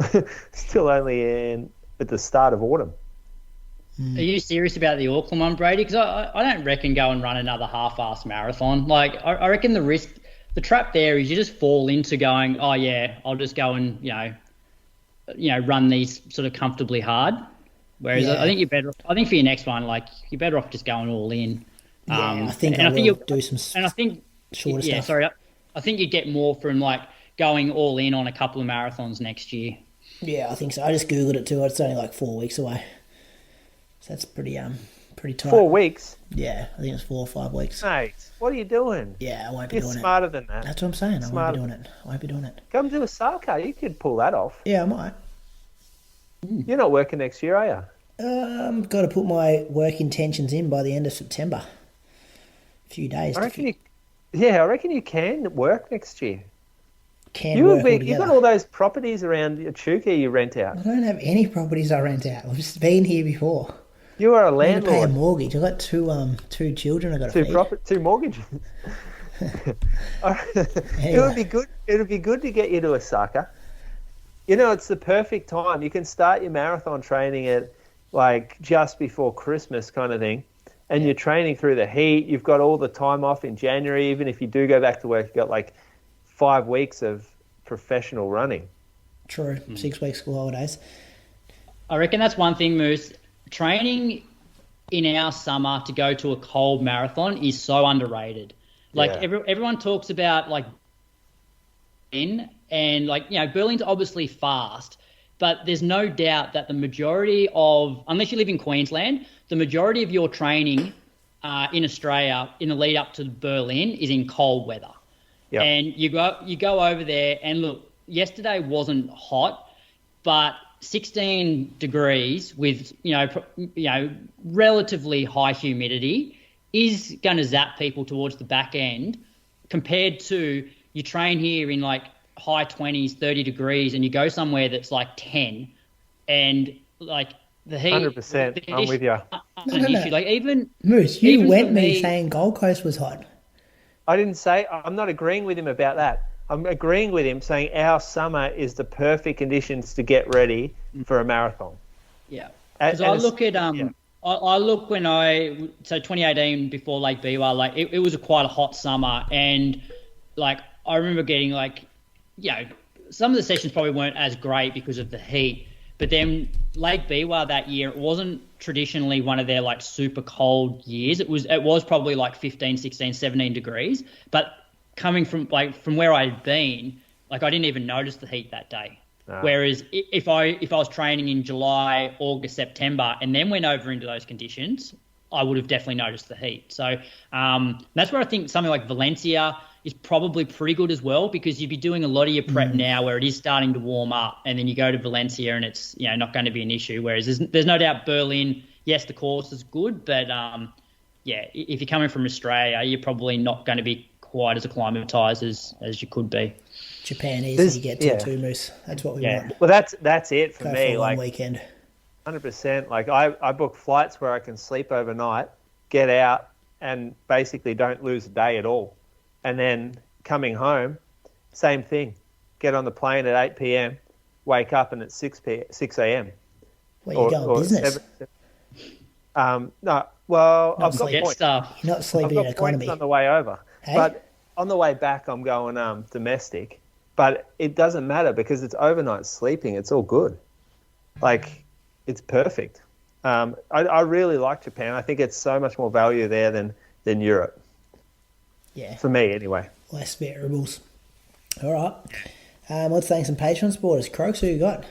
the start of autumn. Are you serious about the Auckland one, Brady? Because I don't reckon go and run another half-assed marathon. Like I reckon the trap there is you just fall into going, oh yeah, I'll just go and run these sort of comfortably hard. Whereas I think you're better. I think for your next one, like you're better off just going all in. I think I will do some and I think shorter stuff. Sorry, I think you get more from like going all in on a couple of marathons next year. Yeah, I think so. I just googled it too. It's only like 4 weeks away, so that's pretty tight. 4 weeks? Yeah, I think it's 4 or 5 weeks. Mate, what are you doing? Yeah, I won't be You're doing it. smarter than that. That's what I'm saying. I won't be doing it. Come to Osaka. You could pull that off. Yeah, I might. You're not working next year, are you? Got to put my work intentions in by the end of September. A few days. I reckon you can work next year. You've got all those properties around Chuka you rent out. I don't have any properties I rent out. I've just been here before. You are a I need to pay a landlord. mortgage. I've got two children I've got to feed. Two mortgages. It would be good. It would be good to get you to Osaka. You know, it's the perfect time. You can start your marathon training at like just before Christmas kind of thing. And you're training through the heat. You've got all the time off in January. Even if you do go back to work, you've got like 5 weeks of professional running. True. 6 weeks school holidays. I reckon that's one thing, Moose. Training in our summer to go to a cold marathon is so underrated. Like everyone talks about like and like, you know, Berlin's obviously fast, but there's no doubt that the majority of, unless you live in Queensland, the majority of your training in Australia in the lead up to Berlin is in cold weather. Yep. And you go over there and look, yesterday wasn't hot, but 16 degrees with, you know, relatively high humidity is going to zap people towards the back end compared to you train here in like high 20s, 30 degrees, and you go somewhere that's like 10 and like the heat. 100%. I'm with you. No. Like even Moose, you went me saying Gold Coast was hot. I didn't say, I'm not agreeing with him about that. I'm agreeing with him saying our summer is the perfect conditions to get ready for a marathon. Yeah. Because I look at, I look when so 2018 before Lake Biwa, like it was quite a hot summer. And like, I remember getting like, you know, some of the sessions probably weren't as great because of the heat. But then Lake Biwa that year, it wasn't traditionally one of their like super cold years. It was probably like 15, 16, 17 degrees. But coming from where I'd been, like I didn't even notice the heat that day. No. Whereas if I was training in July, August, September, and then went over into those conditions, I would have definitely noticed the heat. So that's where I think something like Valencia is probably pretty good as well, because you'd be doing a lot of your prep now where it is starting to warm up, and then you go to Valencia and it's, you know, not going to be an issue. Whereas there's no doubt Berlin, yes, the course is good, but if you're coming from Australia, you're probably not going to be quite as acclimatised as you could be. Japan easy to get to too, Moose. That's what we want. Well, that's it for me. For like weekend. 100%. Like I book flights where I can sleep overnight, get out, and basically don't lose a day at all. And then coming home, same thing. Get on the plane at 8 p.m., wake up and it's 6 a.m. Well, you're going business. No, well, I've got points. You're not sleeping in economy. Points on the way over. Hey? But on the way back, I'm going domestic. But it doesn't matter because it's overnight sleeping. It's all good. Like, it's perfect. I really like Japan. I think it's so much more value there than Europe. Yeah. For me, anyway. Less variables. All right. Let's thank some Patreon supporters. Croaks, who you got?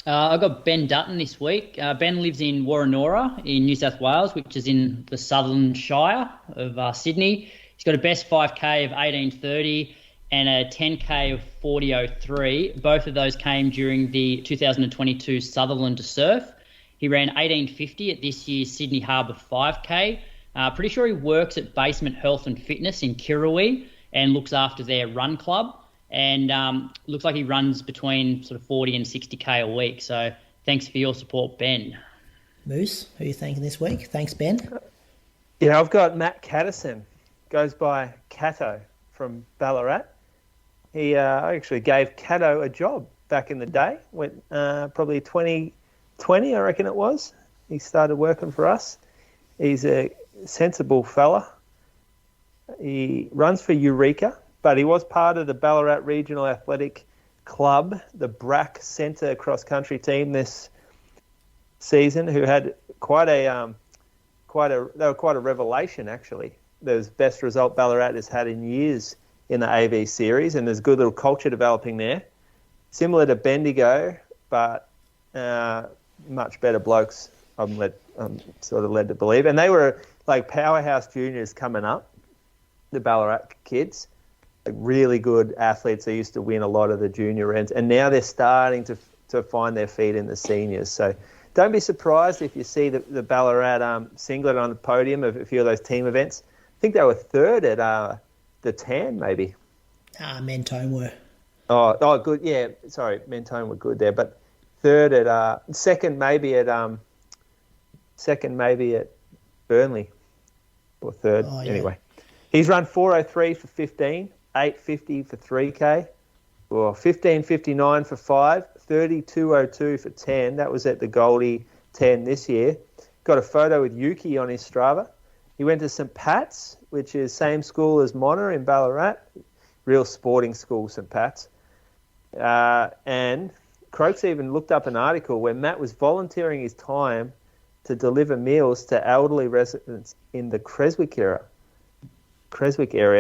I got Ben Dutton this week. Ben lives in Warranora in New South Wales, which is in the Southern Shire of Sydney. He's got a best 5K of 18:30 and a 10K of 40:03. Both of those came during the 2022 Sutherland Surf. He ran 18:50 at this year's Sydney Harbour 5K. Pretty sure he works at Basement Health and Fitness in Kirui and looks after their run club. And looks like he runs between sort of 40 and 60K a week. So thanks for your support, Ben. Moose, who are you thanking this week? Thanks, Ben. Yeah, I've got Matt Cattison. Goes by Cato from Ballarat. He actually gave Cato a job back in the day. Went probably 2020, I reckon it was. He started working for us. He's a sensible fella. He runs for Eureka, but he was part of the Ballarat Regional Athletic Club, the BRAC Centre cross-country team this season, who had quite a were quite a revelation, actually. The best result Ballarat has had in years in the AV series, and there's good little culture developing there. Similar to Bendigo, but much better blokes, I'm sort of led to believe. And they were like powerhouse juniors coming up, the Ballarat kids, like really good athletes. They used to win a lot of the junior ends, and now they're starting to find their feet in the seniors. So don't be surprised if you see the Ballarat singlet on the podium of a few of those team events. I think they were third at the Tan, maybe. Mentone were. Oh, good. Yeah, sorry, Mentone were good there, but third at second maybe at Burnley, or third. Oh, yeah. Anyway, he's run 4:03 for 15, 8:50 for 3K, or 15:59 for 5, 32:02 for 10. That was at the Goldie 10 this year. Got a photo with Yuki on his Strava. He went to St Pat's, which is same school as Mona in Ballarat. Real sporting school, St Pat's. And Croaks even looked up an article where Matt was volunteering his time to deliver meals to elderly residents in the Creswick area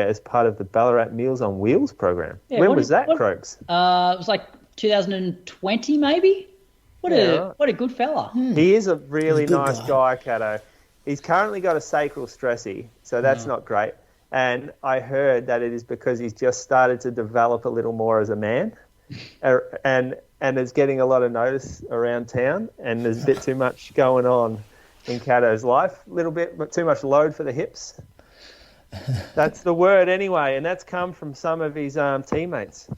as part of the Ballarat Meals on Wheels program. Yeah, when was that, Croaks? It was like 2020, maybe. What a good fella. He is a really nice guy, Cato. He's currently got a sacral stressy, so that's not great. And I heard that it is because he's just started to develop a little more as a man, and is getting a lot of notice around town, and there's a bit too much going on in Cato's life, a little bit but too much load for the hips. That's the word anyway, and that's come from some of his teammates.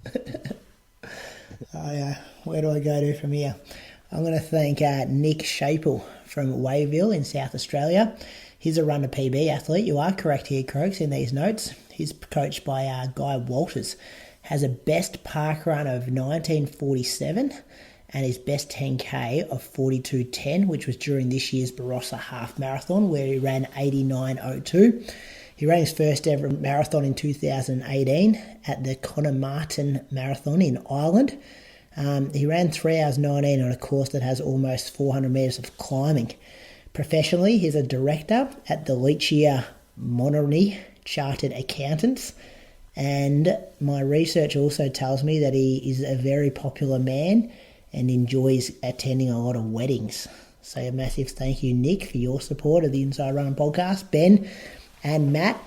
Where do I go to from here? I'm going to thank Nick Shapel from Wayville in South Australia. He's a runner PB athlete. You are correct here, Croaks, in these notes. He's coached by Guy Walters. Has a best park run of 1947 and his best 10K of 42.10, which was during this year's Barossa Half Marathon, where he ran 89.02. He ran his first ever marathon in 2018 at the Conor Martin Marathon in Ireland. He ran 3 hours 19 on a course that has almost 400 metres of climbing. Professionally, he's a director at the Leachia Monterey Chartered Accountants, and my research also tells me that he is a very popular man and enjoys attending a lot of weddings. So a massive thank you, Nick, for your support of the Inside Running podcast. Ben and Matt,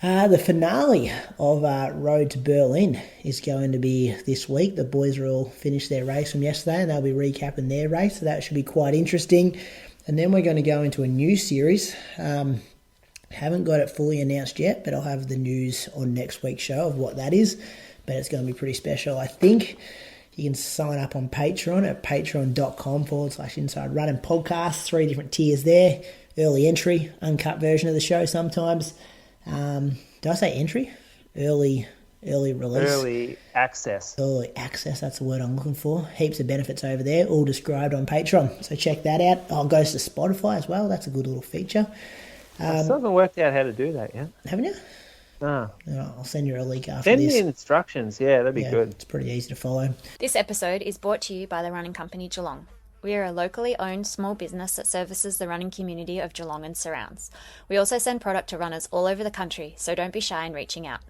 the finale of Road to Berlin is going to be this week. The boys are all finished their race from yesterday, and they'll be recapping their race, so that should be quite interesting. And then we're going to go into a new series. Haven't got it fully announced yet, but I'll have the news on next week's show of what that is. But it's going to be pretty special, I think. You can sign up on Patreon at patreon.com/Inside Running Podcast. 3 different tiers there. Early entry, uncut version of the show sometimes. Did I say entry? Early release. Early access. Early access, that's the word I'm looking for. Heaps of benefits over there, all described on Patreon. So check that out. It goes to Spotify as well. That's a good little feature. I still haven't worked out how to do that yet. Haven't you? No. I'll send you a link after Send this. me instructions. Yeah, that'd be good. It's pretty easy to follow. This episode is brought to you by the Running Company Geelong. We are a locally owned small business that services the running community of Geelong and surrounds. We also send product to runners all over the country, so don't be shy in reaching out.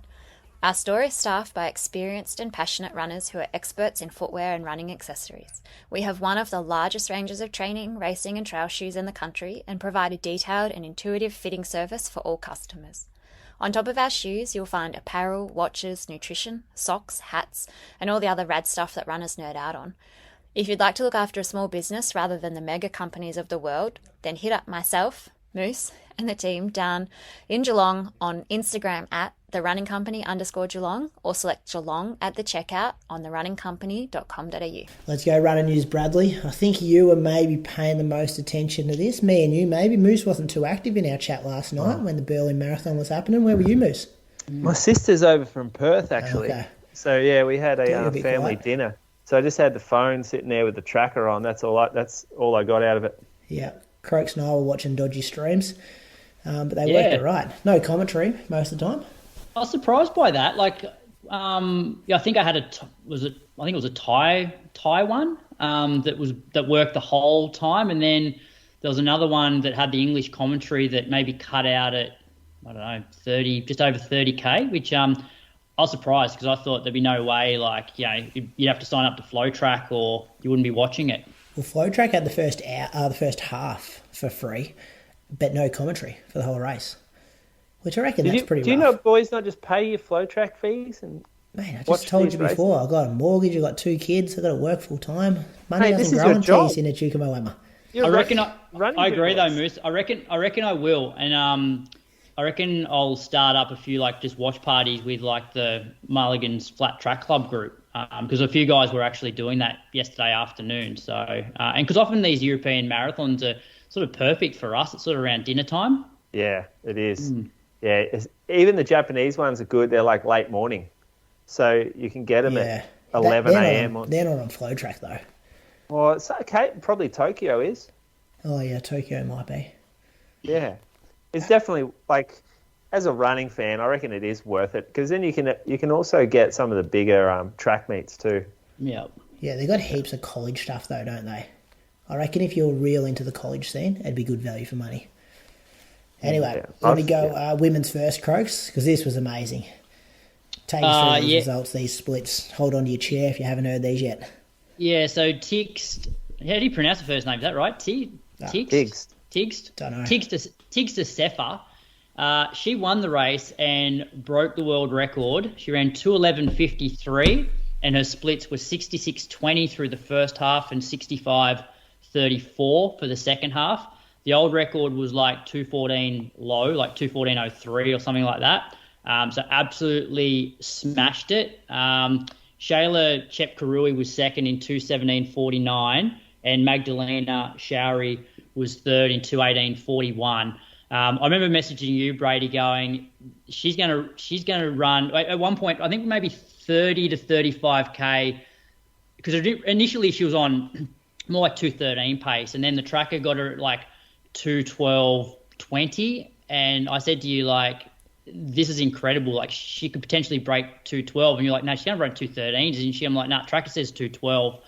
Our store is staffed by experienced and passionate runners who are experts in footwear and running accessories. We have one of the largest ranges of training, racing and trail shoes in the country and provide a detailed and intuitive fitting service for all customers. On top of our shoes, you'll find apparel, watches, nutrition, socks, hats, and all the other rad stuff that runners nerd out on. If you'd like to look after a small business rather than the mega companies of the world, then hit up myself, Moose, and the team down in Geelong on Instagram at therunningcompany_Geelong, or select Geelong at the checkout on therunningcompany.com.au. Let's go running news, Bradley. I think you were maybe paying the most attention to this. Me and you, maybe. Moose wasn't too active in our chat last night when the Berlin Marathon was happening. Where were you, Moose? My sister's over from Perth, actually. Okay. So, yeah, we had a family dinner. So I just had the phone sitting there with the tracker on. That's all I got out of it. Yeah. Croaks and I were watching dodgy streams, but they worked all right. No commentary most of the time. I was surprised by that. Like, I think I had it was a Thai one that worked the whole time, and then There was another one that had the English commentary that maybe cut out at, I don't know, 30, just over 30K, which I was surprised because I thought there'd be no way, like, you know, you'd have to sign up to Flow Track or you wouldn't be watching it. Well, Flow Track had the first half for free, but no commentary for the whole race, which I reckon that's pretty rough. Do you know boys not just pay your Flow Track fees? And mate, I just told you before, I've got a mortgage, I've got 2 kids, I've got to work full time. Money doesn't grow on trees in a Chukamoema. I reckon I agree though, Moose. I reckon I will, and I reckon I'll start up a few like just watch parties with like the Mulligan's Flat Track Club group because a few guys were actually doing that yesterday afternoon. So and because often these European marathons are sort of perfect for us. It's sort of around dinner time. Yeah, it is. Yeah, even the Japanese ones are good. They're like late morning, so you can get them at 11 a.m. They're not on Flow Track though. Well, it's okay. Probably Tokyo is. Oh yeah, Tokyo might be. Yeah, it's definitely like as a running fan, I reckon it is worth it because then you can also get some of the bigger track meets too. Yeah. Yeah, they got heaps of college stuff though, don't they? I reckon if you're real into the college scene, it'd be good value for money. Anyway, let me go women's first, Croaks, because this was amazing. Take us through these results, these splits. Hold on to your chair if you haven't heard these yet. Yeah, so Tigst, how do you pronounce the first name? Is that right? Tigst? Tigst? Don't know. Tigst Assefa. She won the race and broke the world record. She ran 2:11.53 and her splits were 66.20 through the first half and 65.34 for the second half. The old record was like 2:14 low, like 2:14.03 or something like that. So absolutely smashed it. Sheila Chepkirui was second in 2:17.49 and Magdalena Shauri was third in 2:18.41. I remember messaging you, Brady, going, she's gonna run at one point. I think maybe 30 to 35K because initially she was on more like 2:13 pace, and then the tracker got her at like 2:12.20, and I said to you like, this is incredible. Like she could potentially break 2:12, and you're like, no, she's gonna run 2:13, isn't she? I'm like, no, tracker says 2:12.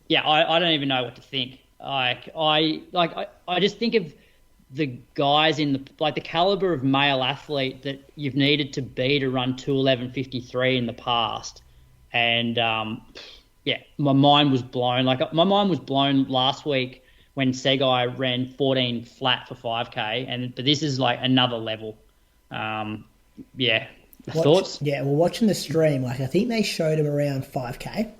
Yeah, I don't even know what to think. I just think of the guys in the caliber of male athlete that you've needed to be to run 2:11.53 in the past, and my mind was blown. Like my mind was blown last week when Segai ran 14 flat for 5K, but this is like another level. Thoughts? Yeah, well, watching the stream, like I think they showed him around 5K.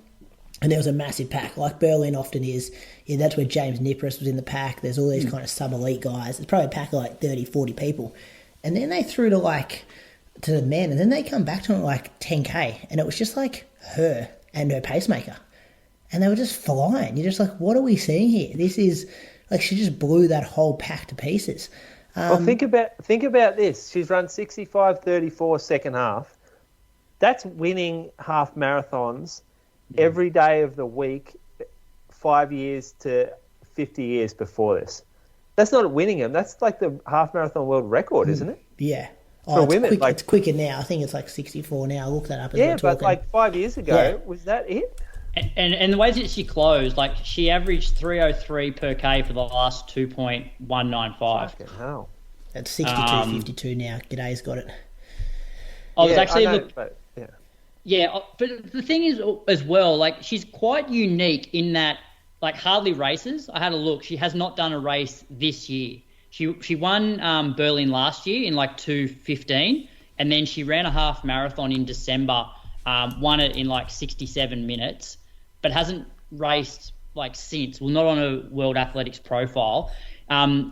And there was a massive pack, like Berlin often is. Yeah, that's where James Nipperess was in the pack. There's all these kind of sub-elite guys. It's probably a pack of like 30, 40 people. And then they threw to the men, and then they come back to like 10K, and it was just like her and her pacemaker. And they were just flying. You're just like, what are we seeing here? This is, like, she just blew that whole pack to pieces. Well, think about this. She's run 65.34 second half. That's winning half marathons every day of the week, 5 years to 50 years before this. That's not winning them. That's like the half marathon world record, isn't it? Yeah. For women. It's quicker now. I think it's like 64 now. I'll look that up as we're talking. Yeah, but like 5 years ago, was that it? And the way that she closed, like she averaged 3:03 per K for the last 2.195. Fucking hell. That's 62.52 now. G'day's got it. But the thing is as well, like she's quite unique in that, like hardly races. I had a look. She has not done a race this year. She won Berlin last year in like 2:15, and then she ran a half marathon in December, won it in like 67 minutes, but hasn't raced like since. Well, not on a World Athletics profile.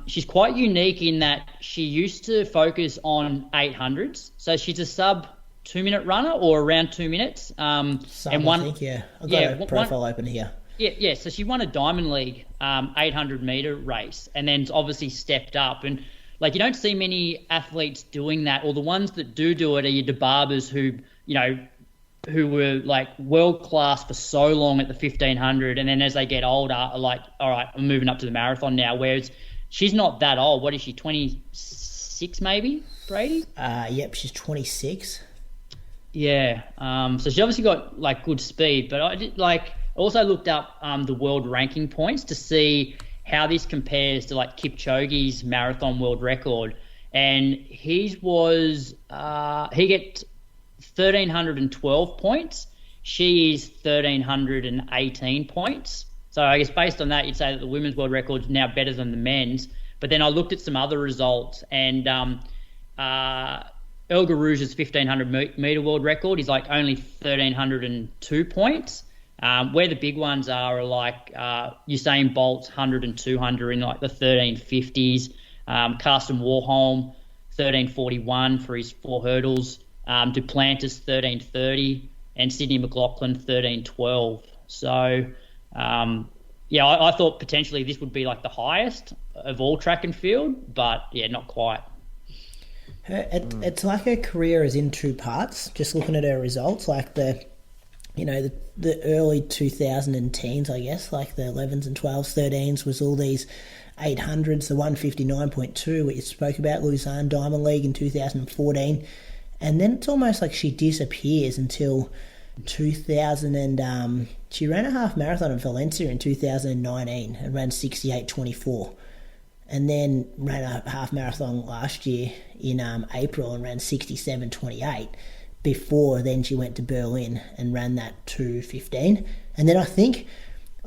She's quite unique in that she used to focus on 800s. So she's a sub 2-minute runner or around 2 minutes. I think, yeah. I've got a profile open here. Yeah. So she won a Diamond League 800-meter race and then obviously stepped up. And like you don't see many athletes doing that, or the ones that do it are your DeBarbers who were like world class for so long at the 1500, and then as they get older are like, all right, I'm moving up to the marathon now. Whereas she's not that old. What is she? 26 maybe, Brady? Yep, she's 26. Yeah. So she obviously got like good speed, but I also looked up the world ranking points to see how this compares to like Kipchoge's marathon world record, and his was he gets 1,312 points. She is 1,318 points. So I guess based on that, you'd say that the women's world record is now better than the men's. But then I looked at some other results, and El Garouge's 1,500 metre world record is like only 1,302 points. Where the big ones are like Usain Bolt's 100 and 200 in like the 1350s. Carsten Warholm, 1,341 for his 4 hurdles. Duplantis, 1,330. And Sydney McLaughlin, 1,312. So, I thought potentially this would be like the highest of all track and field, but yeah, not quite. It's like her career is in 2 parts. Just looking at her results, like the early 2010s, I guess, like the 11s and 12s, 13s was all these 800s, the 159.2, what you spoke about, Lausanne Diamond League in 2014. And then it's almost like she disappears until 2000 and she ran a half marathon in Valencia in 2019 and ran 68.24. And then ran a half marathon last year in April and ran 67.28. Before then she went to Berlin and ran that 2:15. And then I think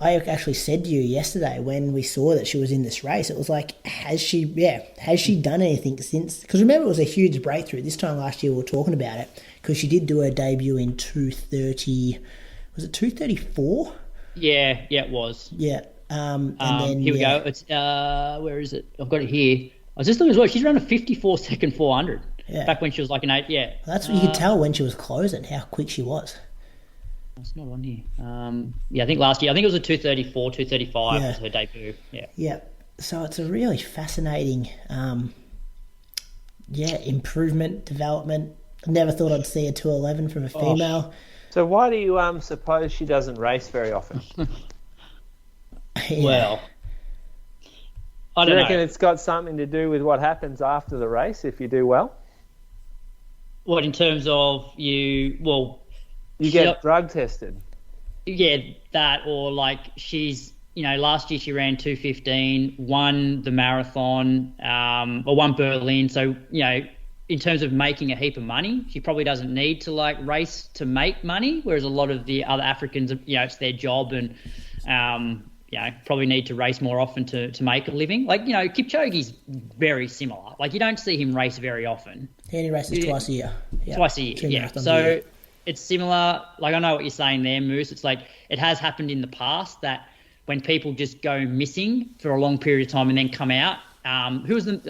I actually said to you yesterday when we saw that she was in this race, it was like, has she done anything since? Because remember, it was a huge breakthrough. This time last year we were talking about it because she did do her debut in 2:30. Was it 2:34? Yeah, it was. Yeah. And then here we go. It's where is it? I've got it here. I was just looking as well. She's run a 54-second 400 back when she was like an 8. Yeah, that's what you could tell when she was closing how quick she was. It's not on here. I think last year, I think it was a 2:34, 2:35 was her debut. Yeah. So it's a really fascinating, improvement, development. I never thought I'd see a 2:11 from a female. So why do you suppose she doesn't race very often? Well, I don't know. Do you reckon it's got something to do with what happens after the race if you do well? What, in terms of you get drug tested. Yeah, that, or like she's, last year she ran 2:15, won the marathon, or won Berlin. So, in terms of making a heap of money, she probably doesn't need to like race to make money, whereas a lot of the other Africans, it's their job and, probably need to race more often to make a living. Like, Kipchoge's very similar. Like, you don't see him race very often. He only races twice a year. Yeah. Twice a year, yeah. So it's similar. Like, I know what you're saying there, Moose. It's like it has happened in the past that when people just go missing for a long period of time and then come out. Who was the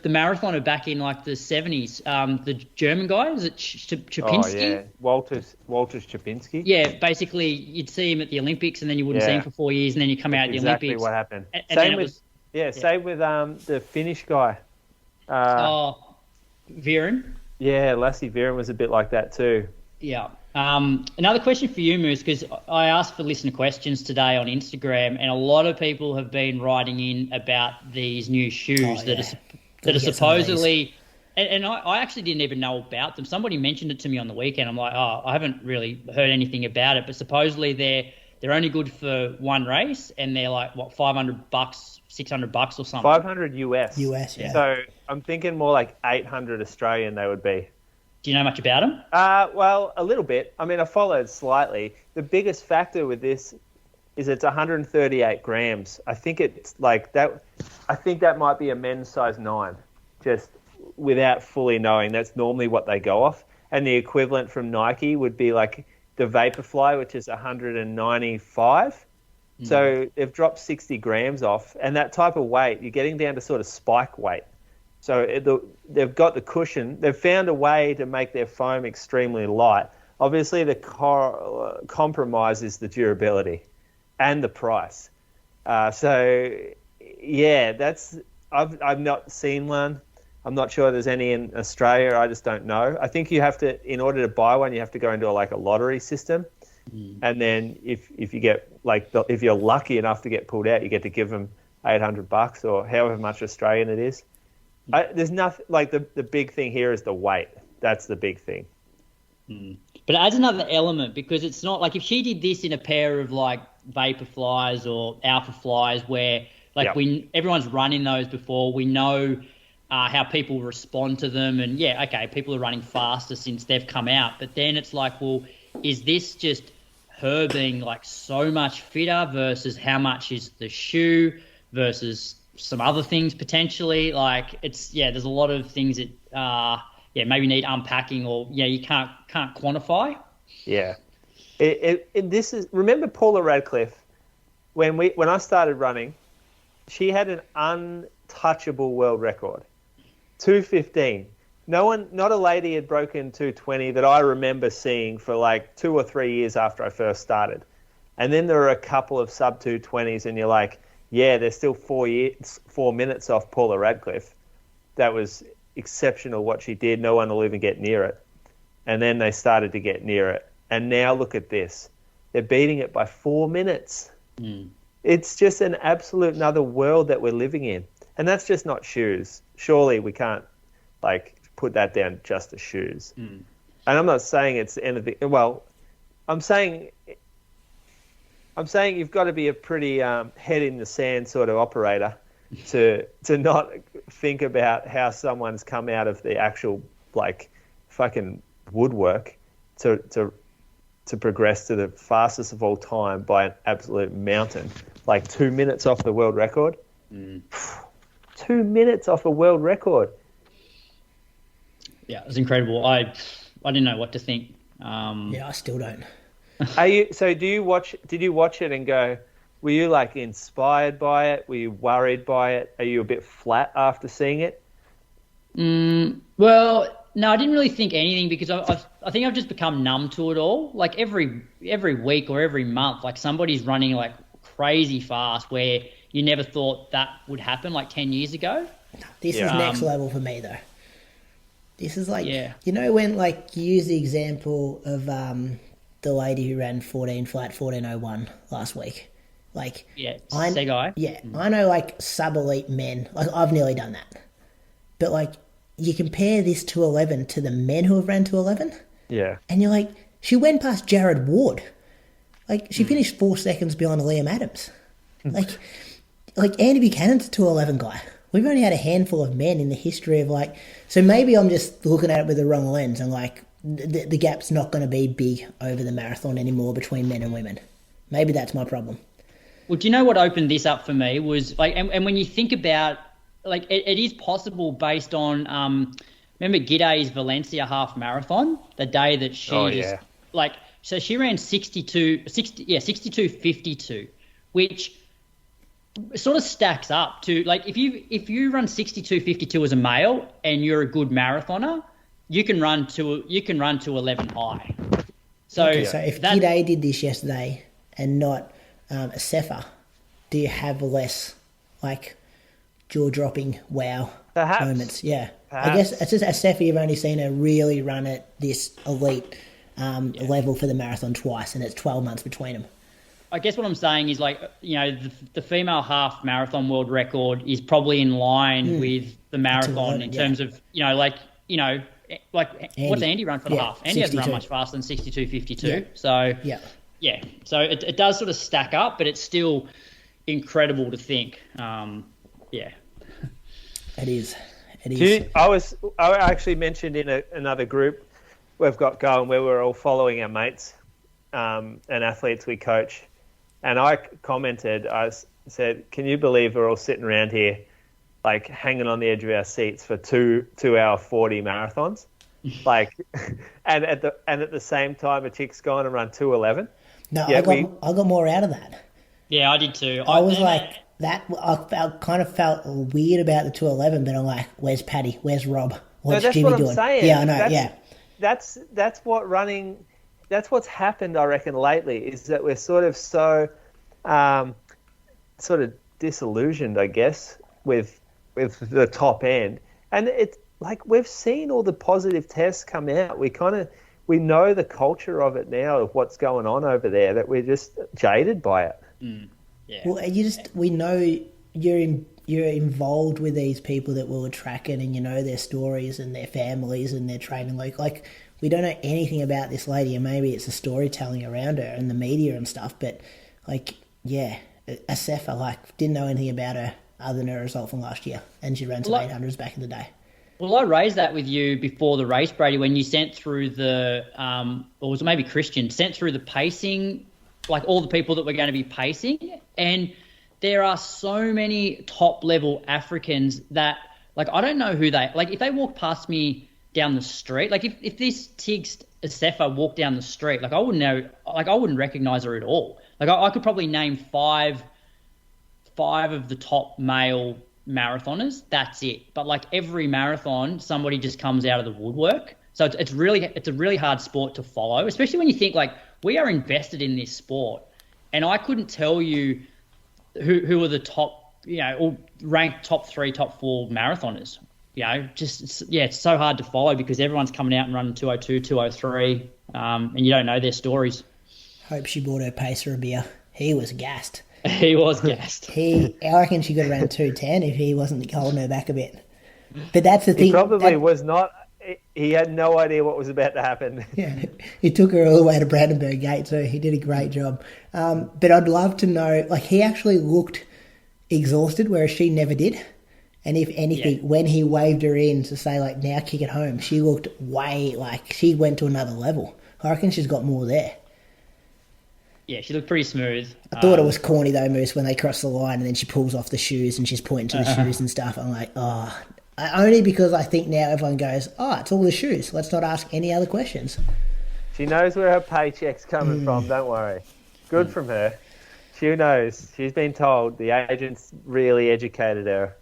marathoner back in like the 70s? The German guy, is it Chapinski? Oh yeah, Walters Chapinski. Yeah, basically you'd see him at the Olympics and then you wouldn't see him for 4 years and then you come out at the exactly Olympics. What happened. Same with the Finnish guy. Viren. Yeah, Lassie Viren was a bit like that too. Yeah. Another question for you, Moose, because I asked for listener questions today on Instagram, and a lot of people have been writing in about these new shoes that are supposedly. And I actually didn't even know about them. Somebody mentioned it to me on the weekend. I'm like, I haven't really heard anything about it, but supposedly they're only good for one race, and they're like what, $500, $600 or something. 500 US. Yeah. So I'm thinking more like 800 Australian they would be. Do you know much about them? Well, a little bit. I mean, I followed slightly. The biggest factor with this is it's 138 grams. I think it's like that. I think that might be a men's size 9, just without fully knowing. That's normally what they go off. And the equivalent from Nike would be like the Vaporfly, which is 195. So they've dropped 60 grams off. And that type of weight, you're getting down to sort of spike weight. So they've got the cushion. They've found a way to make their foam extremely light. Obviously, the compromise is the durability and the price. I've not seen one. I'm not sure there's any in Australia. I just don't know. I think you have to, in order to buy one, you have to go into a lottery system. And then if you get if you're lucky enough to get pulled out, you get to give them $800 or however much Australian it is. There's nothing like the big thing here is the weight. That's the big thing. But it adds another element because it's not like if she did this in a pair of like vapor flies or alpha flies where like Yep. everyone's running those before. We know how people respond to them, and people are running faster since they've come out. But then it's like, well, is this just her being like so much fitter versus how much is the shoe versus some other things potentially? Like there's a lot of things that maybe need unpacking or you can't quantify. Yeah. This is, remember Paula Radcliffe when I started running, she had an untouchable world record, 2:15. Not a lady had broken 2:20 that I remember seeing for like 2 or 3 years after I first started. And then there are a couple of sub 2:20s, and you're like, yeah, they're still 4 minutes off Paula Radcliffe. That was exceptional what she did. No one will even get near it. And then they started to get near it. And now look at this. They're beating it by 4 minutes. It's just an absolute another world that we're living in. And that's just not shoes. Surely we can't put that down just to shoes. And I'm not saying it's anything. Well, I'm saying you've got to be a pretty head in the sand sort of operator to not think about how someone's come out of the actual fucking woodwork to progress to the fastest of all time by an absolute mountain, 2 minutes off the world record. 2 minutes off a world record. Yeah, it was incredible. I didn't know what to think. I still don't. Did you watch it and go, were you inspired by it? Were you worried by it? Are you a bit flat after seeing it? Well, no, I didn't really think anything because I think I've just become numb to it all. Like every week or every month, somebody's running crazy fast where you never thought that would happen 10 years ago. This is next level for me though. This is when you use the example of the lady who ran 14:01 last week. Segai. Yeah, I know sub-elite men. I've nearly done that. But you compare this 2:11 to the men who have ran 2:11. Yeah. And you're she went past Jared Ward. She finished 4 seconds behind Liam Adams. Andy Buchanan's a 2:11 guy. We've only had a handful of men in the history of so maybe I'm just looking at it with the wrong lens and the gap's not going to be big over the marathon anymore between men and women. Maybe that's my problem. Well, do you know what opened this up for me was and when you think about it is possible based on remember Gide's Valencia half marathon, the day that she so she ran 62:52, which sort of stacks up to if you run 62:52 as a male and you're a good marathoner, you can run to 11 high. So if Gide did this yesterday and not Assefa, do you have less jaw-dropping wow moments? Yeah. Perhaps. I guess it's just Assefa, you've only seen her really run at this elite level for the marathon twice, and it's 12 months between them. I guess what I'm saying is the female half marathon world record is probably in line with the marathon in terms of what's Andy run for the half? Andy 62. hasn't run much faster than 62:52. Yeah. So so it does sort of stack up, but it's still incredible to think. It is. I actually mentioned in another group we've got going where we're all following our mates and athletes we coach. And I commented, I said, can you believe we're all sitting around here hanging on the edge of our seats for 2 hour 40 marathons? And at the same time a chick's gone and run 2:11. No, I got more out of that. Yeah, I did too. I was that. I kind of felt weird about the 2:11, but I'm where's Paddy? Where's Rob? What's Jimmy doing? I'm saying. Yeah, I know. That's what running. That's what's happened, I reckon, lately, is that we're sort of so disillusioned, I guess, with the top end. And it's we've seen all the positive tests come out. We know the culture of it now, of what's going on over there, that we're just jaded by it. Yeah. Well, we know you're involved with these people that will track it, and you know their stories and their families and their training. We don't know anything about this lady, and maybe it's the storytelling around her and the media and stuff, but Yeah, Assefa, didn't know anything about her other than her result from last year, and she ran some 800s back in the day. Well, I raised that with you before the race, Brady, when you sent through the, or was it maybe Christian, sent through the pacing, all the people that were going to be pacing. And there are so many top-level Africans that, I don't know who they, if they walk past me down the street, if this Tigst Assefa walked down the street, I wouldn't know, I wouldn't recognize her at all. I could probably name five of the top male marathoners. That's it. But every marathon, somebody just comes out of the woodwork. So it's a really hard sport to follow, especially when you think we are invested in this sport, and I couldn't tell you who are the top, or ranked top 3, top 4 marathoners. It's so hard to follow because everyone's coming out and running 202, 203, and you don't know their stories. Hope she bought her pacer a beer. He was gassed. He was gassed. I reckon she could have ran 210 if he wasn't holding her back a bit. But that's the thing. He probably was not. He had no idea what was about to happen. Yeah, he took her all the way to Brandenburg Gate, so he did a great job. But I'd love to know, he actually looked exhausted, whereas she never did. And if anything, when he waved her in to say, now kick it home, she looked way, she went to another level. I reckon she's got more there. Yeah, she looked pretty smooth. I thought it was corny, though, Moose, when they cross the line and then she pulls off the shoes and she's pointing to the shoes and stuff. I'm like, only because I think now everyone goes, it's all the shoes. Let's not ask any other questions. She knows where her paycheck's coming from, don't worry. Good from her. She knows. She's been told. The agents really educated her.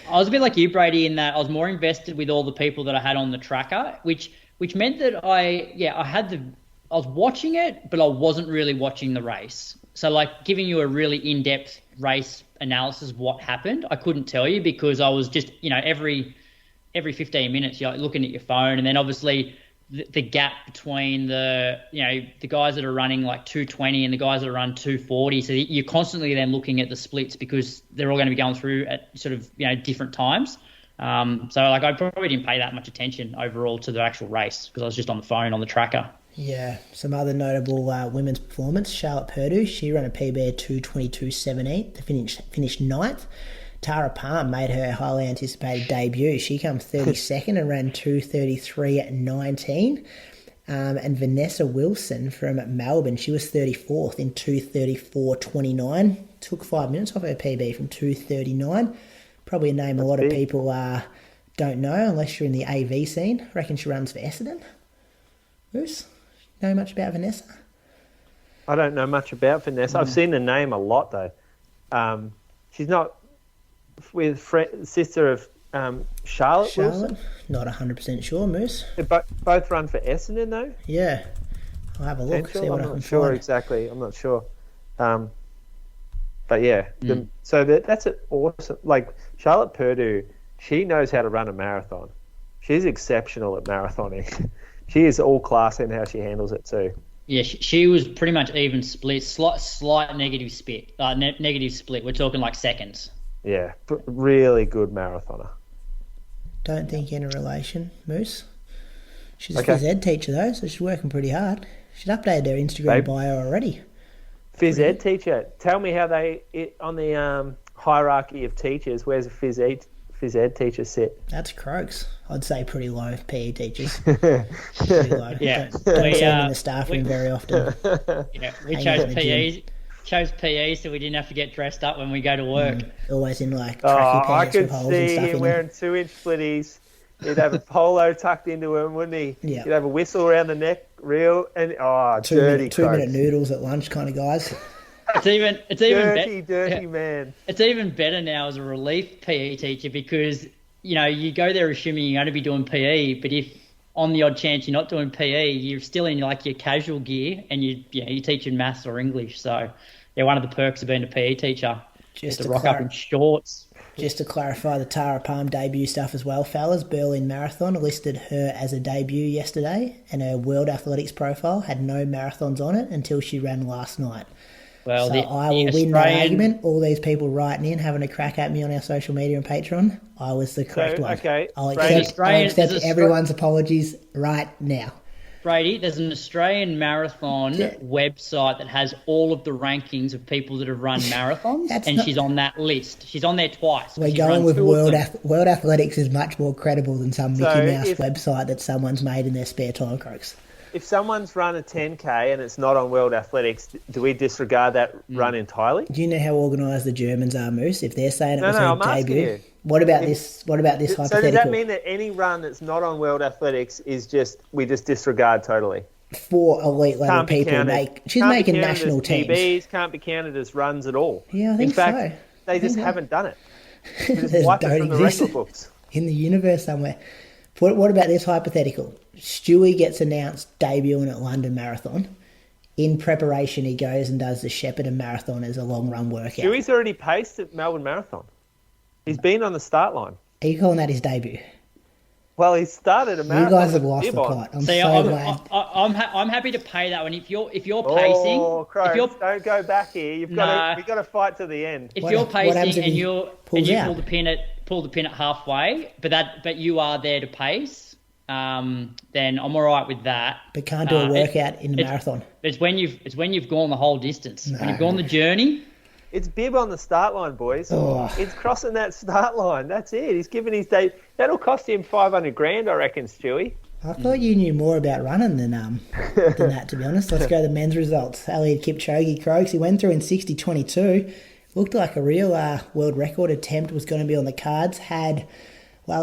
I was a bit like you, Brady, in that I was more invested with all the people that I had on the tracker, which meant that I was watching it, but I wasn't really watching the race. So giving you a really in-depth race analysis of what happened, I couldn't tell you because I was just, every 15 minutes you're looking at your phone, and then obviously the gap between the guys that are running 220 and the guys that are running 240. So you're constantly then looking at the splits because they're all going to be going through at sort of, different times. So I probably didn't pay that much attention overall to the actual race because I was just on the phone on the tracker. Yeah, some other notable women's performance. Charlotte Purdue, she ran a PB of 2:22.17 to finish 9th. Tara Palm made her highly anticipated debut. She came 32nd and ran 2:33.19. And Vanessa Wilson from Melbourne, she was 34th in 2:34.29. Took 5 minutes off her PB from 2:39. Probably a name a lot of people don't know unless you're in the AV scene. I reckon she runs for Essendon. Bruce? Know much about Vanessa? I don't know much about Vanessa. I've seen the name a lot, though. She's not with sister of Charlotte Wilson? Not 100% sure, Moose. They both run for Essendon, though? Yeah. I'll have a look, see what I can find. I'm not sure exactly. I'm not sure. But yeah, so that's awesome. Charlotte Purdue, she knows how to run a marathon. She's exceptional at marathoning. She is all class in how she handles it too. Yeah, she was pretty much even split, slight negative split. Negative split. We're talking seconds. Yeah, really good marathoner. Don't think any relation, Moose. She's a phys ed teacher though, so she's working pretty hard. She's updated her Instagram bio already. Phys ed teacher. Tell me how on the hierarchy of teachers, where's a phys ed teacher sit? That's Croaks. I'd say pretty low. PE teachers. Pretty low. Yeah. Don't see them in the staff room very often. Yeah, we chose PE. Chose PE so we didn't have to get dressed up when we go to work. Always in tracky pants with holes and stuff in them. I could see him wearing 2-inch splitties. He'd have a polo tucked into him, wouldn't he? Yeah. He'd have a whistle around the neck, dirty 2-minute noodles at lunch kind of guys. It's even dirty man. It's even better now as a relief PE teacher because you go there assuming you're going to be doing PE, but if on the odd chance you're not doing PE, you're still in your casual gear and you're teaching maths or English. So one of the perks of being a PE teacher is to rock up in shorts. Just to clarify the Tara Palm debut stuff as well, fellas, Berlin Marathon listed her as a debut yesterday, and her World Athletics profile had no marathons on it until she ran last night. Well, so I will win that argument. All these people writing in, having a crack at me on our social media and Patreon, I was the correct one. Okay. I'll accept everyone's apologies right now. Brady, there's an Australian marathon website that has all of the rankings of people that have run marathons, she's on that list. She's on there twice. We're going with World Athletics is much more credible than some Mickey Mouse website that someone's made in their spare time, Croaks. If someone's run a 10K and it's not on World Athletics, do we disregard that run entirely? Do you know how organised the Germans are, Moose? If they're saying it was their debut, what about this hypothetical? So does that mean that any run that's not on World Athletics is we just disregard totally? For elite level people, she's making national teams. PBs can't be counted as runs at all. Yeah, I think so. In fact, they just haven't done it. They just wipe it from the record books. In the universe somewhere. What about this hypothetical? Stewie gets announced debuting at London Marathon. In preparation, he goes and does the Shepparton Marathon as a long run workout. Stewie's already paced at Melbourne Marathon. He's been on the start line. Are you calling that his debut? Well, he started a marathon. You guys have lost the plot. I'm happy to pay that one. If you're pacing, don't go back here. You've got to fight to the end. If you're pacing and you pull the pin at halfway, but you are there to pace, then I'm all right with that. But can't do a workout in the marathon. It's when you've gone the whole distance. No. When you've gone the journey. It's bib on the start line, boys. Oh. It's crossing that start line. That's it. He's given his day. That'll cost him $500,000, I reckon, Stewie. I thought you knew more about running than that, to be honest. Let's go to the men's results. Eliud Kipchoge, Croaks. He went through in 60.22. Looked like a real world record attempt was going to be on the cards. He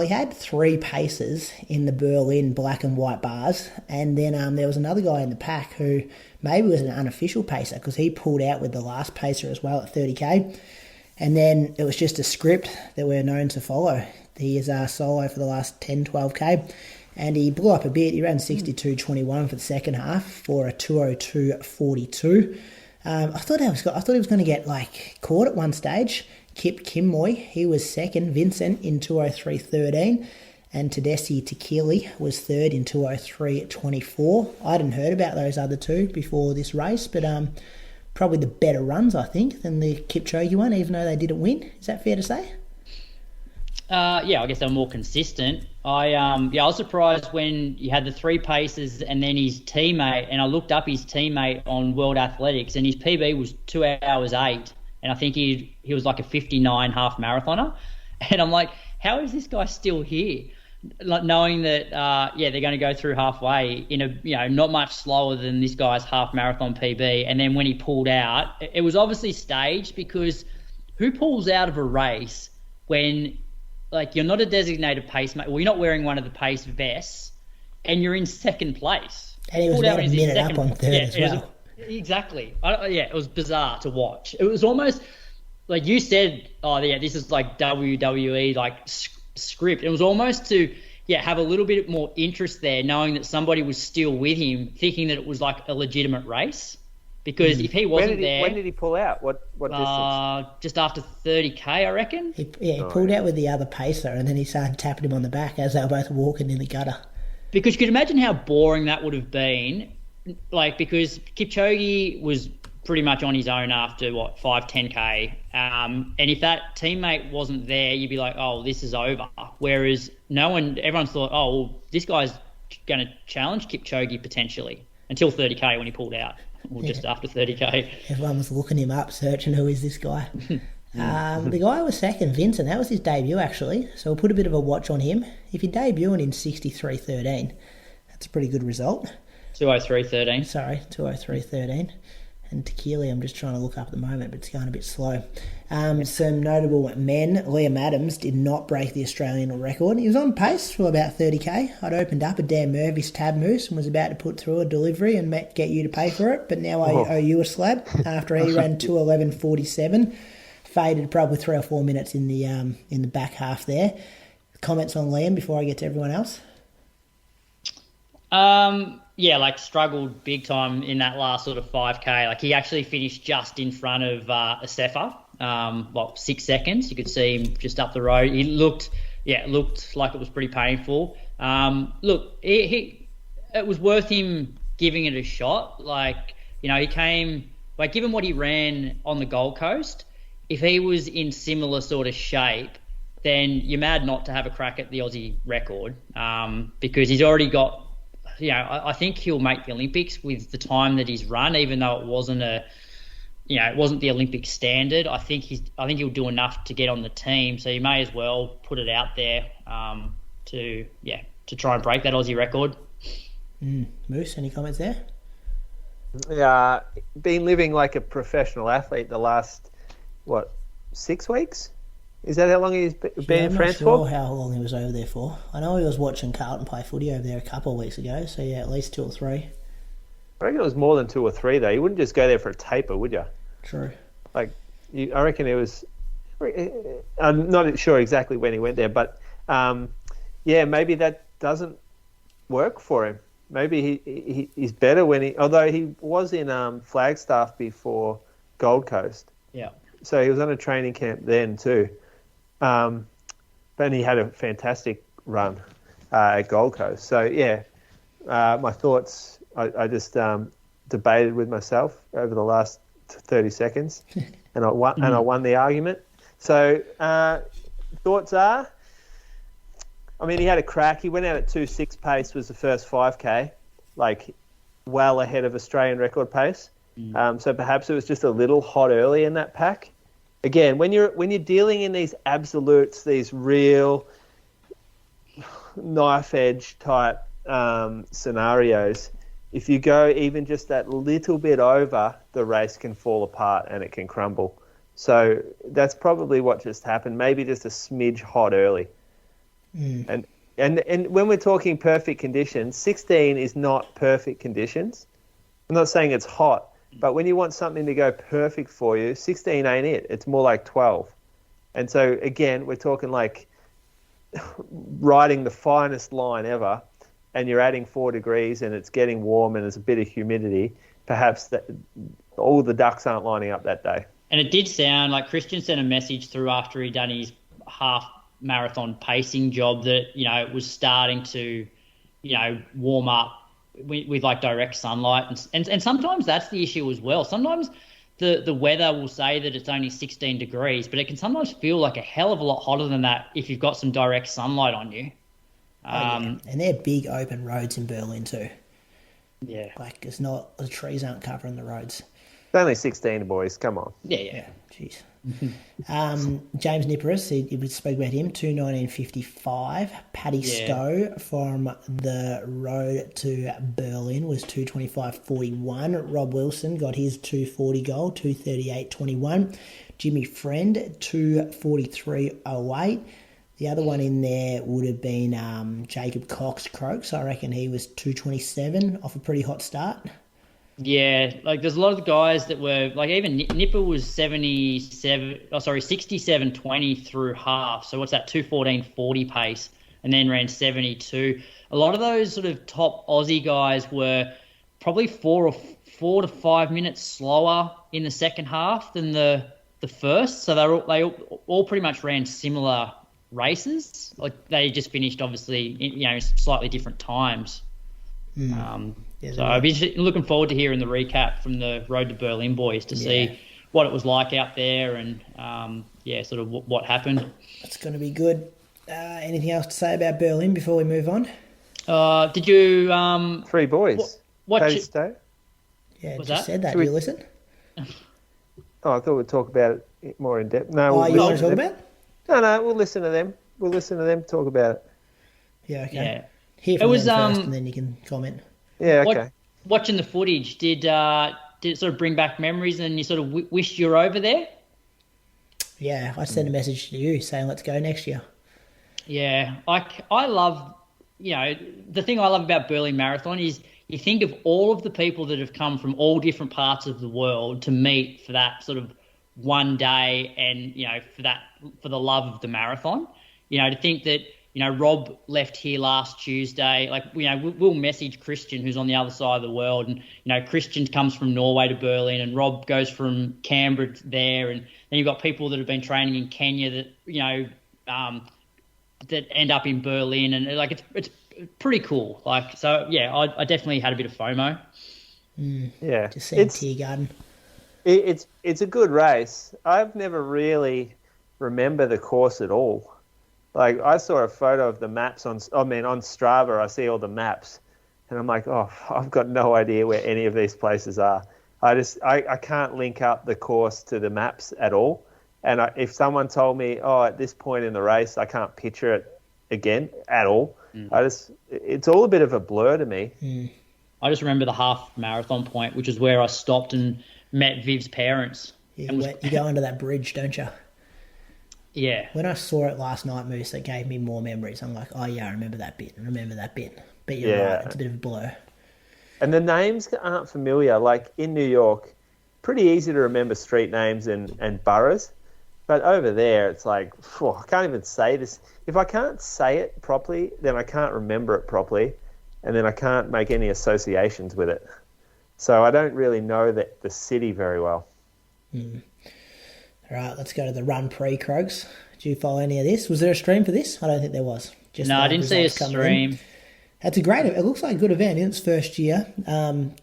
had 3 paces in the Berlin black and white bars, and then there was another guy in the pack who maybe was an unofficial pacer because he pulled out with the last pacer as well at 30k, and then it was just a script that we're known to follow. He is solo for the last 10, 12k, and he blew up a bit. He ran 62.21 for the second half for a 2:02.42. I thought he was going to get caught at one stage. Kipkemboi, he was second. Vincent in 2:03.13, and Tadese Takele was third in 2:03.24. I hadn't heard about those other two before this race, but probably the better runs, I think, than the Kipchoge one, even though they didn't win. Is that fair to say? I guess they were more consistent. I was surprised when you had the 3 paces and then his teammate, and I looked up his teammate on World Athletics, and his PB was 2 hours 8. And I think he was like a 59 half marathoner. And I'm like, how is this guy still here? Knowing that, they're going to go through halfway in a, not much slower than this guy's half marathon PB. And then when he pulled out, it was obviously staged, because who pulls out of a race when, you're not a designated pacemaker, you're not wearing one of the pace vests, and you're in second place. And he was about a minute up on third as well. Exactly. It was bizarre to watch. It was almost like you said, this is like WWE script. It was almost to have a little bit more interest there, knowing that somebody was still with him, thinking that it was like a legitimate race. Because if he wasn't there... When did he pull out? What distance? Just after 30k, I reckon. He pulled out with the other pacer, and then he started tapping him on the back as they were both walking in the gutter. Because you could imagine how boring that would have been. Because Kipchoge was pretty much on his own after 5-10k, and if that teammate wasn't there, you'd be like, oh, this is over. Whereas everyone thought, oh, well, this guy's going to challenge Kipchoge potentially, until 30k when he pulled out, or just after 30k. Everyone was looking him up, searching who is this guy. The guy was second, Vincent. That was his debut actually, so we'll put a bit of a watch on him. If you're debuting in 63.13, that's a pretty good result. 2:03.13. Sorry, 2:03.13. And Takele, I'm just trying to look up at the moment, but it's going a bit slow. Some notable men. Liam Adams did not break the Australian record. He was on pace for about 30k. I'd opened up a Dan Murphy's tab, Moose, and was about to put through a delivery and get you to pay for it, but now I owe you a slab after he ran 2:11.47. Faded probably 3 or 4 minutes in the back half there. Comments on Liam before I get to everyone else? Struggled big time in that last sort of 5k. He actually finished just in front of Assefa, 6 seconds. You could see him just up the road. He looked like it was pretty painful. It was worth him giving it a shot. He came, given what he ran on the Gold Coast, if he was in similar sort of shape, then you're mad not to have a crack at the Aussie record, because he's already got I think he'll make the Olympics with the time that he's run, even though it wasn't the Olympic standard. I think he'll do enough to get on the team, so you may as well put it out there to try and break that Aussie record. Moose, any comments there? Yeah, been living like a professional athlete the last 6 weeks? Is that how long he's been in France for? I'm not sure how long he was over there for. I know he was watching Carlton play footy over there a couple of weeks ago, so yeah, at least 2 or 3. I reckon it was more than 2 or 3 though. You wouldn't just go there for a taper, would you? True. I reckon it was. I'm not sure exactly when he went there, but maybe that doesn't work for him. Maybe he's better although he was in Flagstaff before Gold Coast. Yeah. So he was on a training camp then too. But he had a fantastic run at Gold Coast. So yeah, my thoughts. I just debated with myself over the last 30 seconds, and I won the argument. So thoughts are, he had a crack. He went out at 2:06 pace was the first 5K, like well ahead of Australian record pace. So perhaps it was just a little hot early in that pack. Again, when you're dealing in these absolutes, these real knife edge type scenarios, if you go even just that little bit over, the race can fall apart and it can crumble. So that's probably what just happened. Maybe just a smidge hot early. And when we're talking perfect conditions, 16 is not perfect conditions. I'm not saying it's hot, but when you want something to go perfect for you, 16 ain't it. It's more like 12. And so, again, we're talking like riding the finest line ever, and you're adding 4 degrees and it's getting warm and there's a bit of humidity. Perhaps all the ducks aren't lining up that day. And it did sound like Christian sent a message through after he'd done his half marathon pacing job that, it was starting to, warm up with like direct sunlight. And sometimes that's the issue as well. Sometimes the weather will say that it's only 16 degrees, but it can sometimes feel like a hell of a lot hotter than that if you've got some direct sunlight on you. And they're big open roads in Berlin too. Yeah. Like the trees aren't covering the roads. It's only 16, boys. Come on. Yeah. Jeez. James Nipperess, we spoke about him, 2:19.55. Paddy Stowe from the road to Berlin was 2:25.41. Rob Wilson got his 2:40 goal, 2:38.21. Jimmy Friend, 2:43.08. The other one in there would have been Jacob Cox-Croaks. I reckon he was 2:27 off a pretty hot start. Yeah, like there's a lot of the guys that were like even Nipper was 67.20 through half. So what's that? 2:14.40 pace, and then ran 72. A lot of those sort of top Aussie guys were probably 4 to 5 minutes slower in the second half than the first. So they all pretty much ran similar races. Like they just finished obviously in slightly different times. So I'll be looking forward to hearing the recap from the Road to Berlin boys to see what it was like out there and sort of what happened. It's going to be good. Anything else to say about Berlin before we move on? Did you 3 boys? Watch it? Yeah, just said that. Did you listen? I thought we'd talk about it more in depth. No, you want to talk about it? No, we'll listen to them. We'll listen to them talk about it. Yeah, okay. Yeah. Hear from them first and then you can comment. Yeah, okay. Watching the footage, did it sort of bring back memories and you sort of wished you were over there? Yeah, I sent a message to you saying let's go next year. Yeah, I love, the thing I love about Berlin Marathon is you think of all of the people that have come from all different parts of the world to meet for that sort of one day and, for the love of the marathon. To think that, Rob left here last Tuesday. Like, we'll message Christian, who's on the other side of the world. And, Christian comes from Norway to Berlin and Rob goes from Canberra there. And then you've got people that have been training in Kenya that, that end up in Berlin. And, it's pretty cool. Like, so, yeah, I definitely had a bit of FOMO. Yeah. Just seeing Tiergarten. It's a good race. I've never really remember the course at all. Like I saw a photo of the maps on Strava. I see all the maps, And I'm like, oh, I've got no idea where any of these places are. I can't link up the course to the maps at all. And if someone told me, oh, at this point in the race, I can't picture it again at all. It's all a bit of a blur to me. I just remember the half marathon point, which is where I stopped and met Viv's parents. Yeah, you go under that bridge, don't you? Yeah. When I saw it last night, Moose, it gave me more memories. I'm like, oh yeah, I remember that bit. But you're right, it's a bit of a blur. And the names aren't familiar. Like in New York, pretty easy to remember street names and boroughs. But over there, it's like, I can't even say this. If I can't say it properly, then I can't remember it properly, and then I can't make any associations with it. So I don't really know the city very well. All right, let's go to the Run Prix, Krogs. Did you follow any of this? Was there a stream for this? I don't think there was. No, I didn't see a stream. It's a great event. It looks like a good event in its first year. 2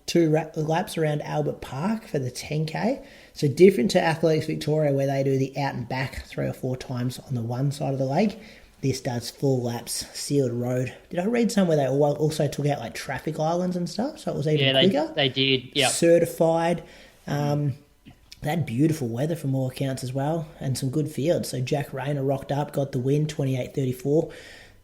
laps around Albert Park for the 10K. So different to Athletics Victoria, where they do the out and back 3 or 4 times on the one side of the lake. This does full laps, sealed road. Did I read somewhere they also took out like traffic islands and stuff? So it was even quicker. They did. Yeah. Certified. They had beautiful weather from all accounts as well, and some good fields. So Jack Rayner rocked up, got the win, 28.34.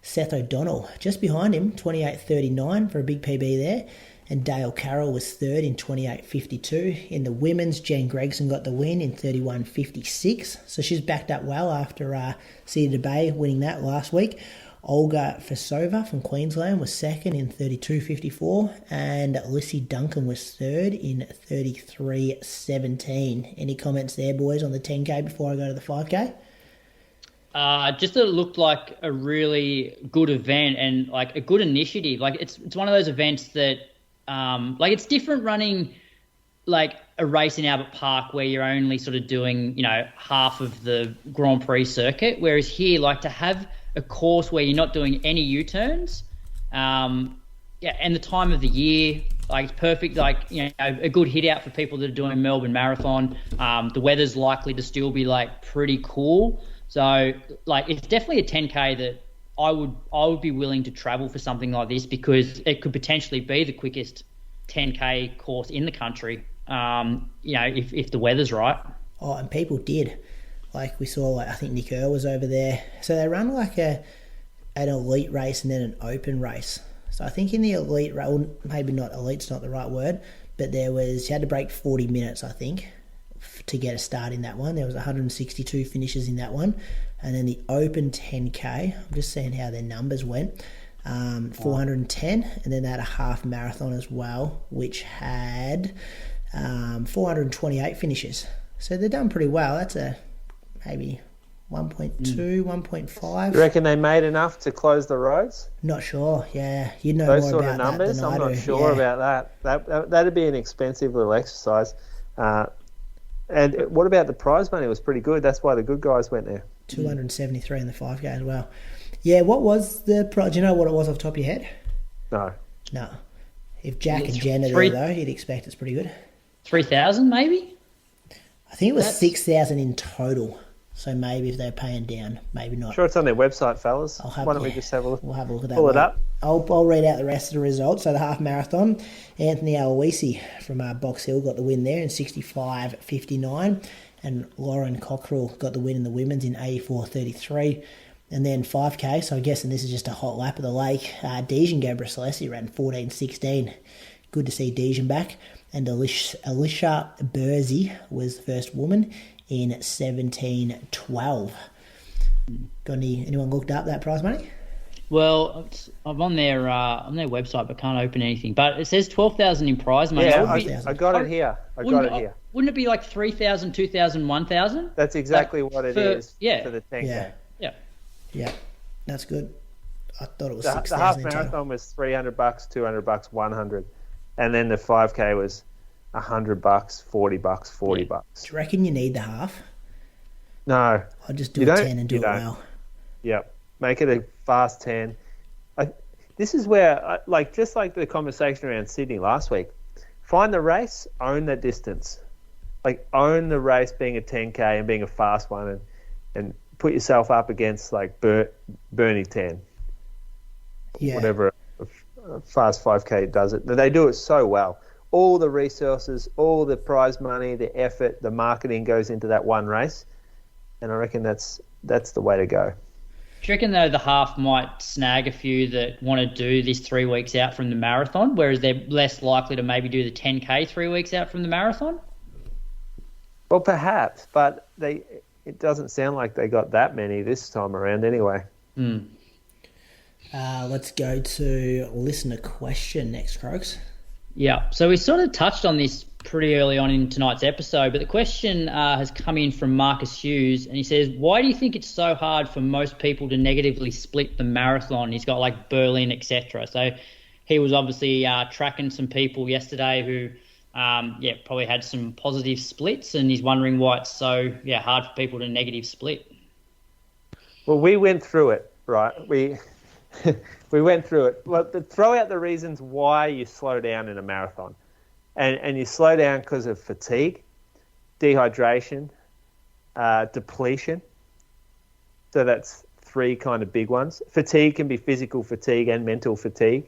Seth O'Donnell just behind him, 28.39 for a big PB there. And Dale Carroll was third in 28.52. In the women's, Jen Gregson got the win in 31.56. So she's backed up well after Cedar Bay winning that last week. Olga Fasova from Queensland was second in 32.54. And Lissy Duncan was third in 33.17. Any comments there, boys, on the 10K before I go to the 5K? Just that it looked like a really good event and like a good initiative. Like it's one of those events that like it's different running like a race in Albert Park where you're only sort of doing, half of the Grand Prix circuit. Whereas here, like to have a course where you're not doing any U-turns, and the time of the year, like it's perfect, like, a good hit out for people that are doing Melbourne Marathon. The weather's likely to still be like pretty cool. So, like, it's definitely a 10K that I would be willing to travel for something like this because it could potentially be the quickest 10K course in the country, if the weather's right. Oh, and people did. Like, we saw, I think Nick Earl was over there. So they run like an elite race and then an open race. So I think in the elite race, well, maybe not elite's not the right word, but you had to break 40 minutes, I think, to get a start in that one. There was 162 finishes in that one. And then the open 10K, I'm just seeing how their numbers went, 410. And then they had a half marathon as well, which had 428 finishes. So they've done pretty well. That's maybe 1.2, 1.5. You reckon they made enough to close the roads? Not sure, yeah. You know those more sort about of numbers? That than I'm not sure about that. That'd be an expensive little exercise. And what about the prize money? It was pretty good. That's why the good guys went there. 273 in the 5K as well. Yeah, what was the prize? Do you know what it was off the top of your head? No. If Jack and Jen are there, though, you'd expect it's pretty good. 3,000 maybe? I think it was 6,000 in total. So maybe if they're paying down, maybe not. Sure, it's on their website, fellas. Why don't we just have a look? We'll have a look at that. Pull it up. I'll read out the rest of the results. So the half marathon, Anthony Aloisi from Box Hill got the win there in 65.59, and Lauren Cockrell got the win in the women's in 84.33. And then 5K, so I'm guessing this is just a hot lap of the lake. Dejan Gabriel-Celesi ran 14.16. Good to see Dejan back. And Alicia Burzy was the first woman in 17.12. Got anyone looked up that prize money? Well, I'm on their website, but can't open anything. But it says 12,000 in prize money. Yeah, I got it here. Wouldn't it be like 3,000, 2,000, 1,000? That's exactly what it is for the 10K. Yeah, that's good. I thought it was 6,000. The half marathon was $300, $200, 100, and then the 5K was $100, $40, $40. Do you reckon you need the half? No. I'll just do a 10 and do it well. Yep. Make it a fast 10. This is where, just like the conversation around Sydney last week, find the race, own the distance. Like, own the race being a 10K and being a fast one, and put yourself up against, like, Bernie 10. Yeah. Whatever Fast 5K does it. They do it so well. All the resources, all the prize money, the effort, the marketing goes into that one race, and I reckon that's the way to go. Do you reckon, though, the half might snag a few that want to do this 3 weeks out from the marathon, whereas they're less likely to maybe do the 10K 3 weeks out from the marathon? Well, perhaps, but it doesn't sound like they got that many this time around anyway. Let's go to listener question next, Croaks. Yeah, so we sort of touched on this pretty early on in tonight's episode, but the question has come in from Marcus Hughes, and he says, why do you think it's so hard for most people to negatively split the marathon? He's got like Berlin, etc. So he was obviously tracking some people yesterday who probably had some positive splits, and he's wondering why it's so hard for people to negative split. Well, we went through it, right? We went through it. Well, throw out the reasons why you slow down in a marathon. And you slow down because of fatigue, dehydration, depletion. So that's 3 kind of big ones. Fatigue can be physical fatigue and mental fatigue.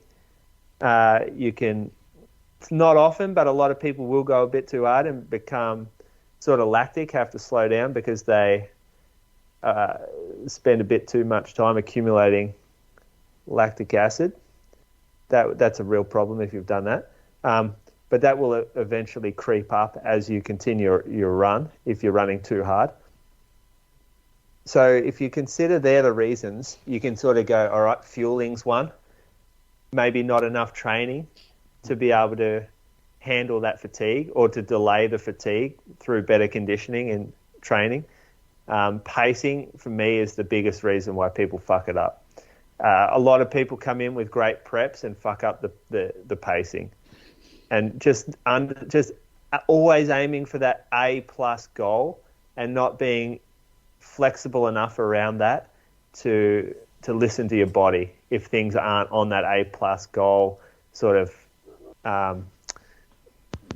It's not often, but a lot of people will go a bit too hard and become sort of lactic, have to slow down because they spend a bit too much time accumulating lactic acid. That's a real problem if you've done that. But that will eventually creep up as you continue your run if you're running too hard. So if you consider they're the reasons, you can sort of go, all right, fueling's one. Maybe not enough training to be able to handle that fatigue or to delay the fatigue through better conditioning and training. Pacing, for me, is the biggest reason why people fuck it up. A lot of people come in with great preps and fuck up the pacing. And just always aiming for that A+ goal and not being flexible enough around that to listen to your body if things aren't on that A+ goal sort of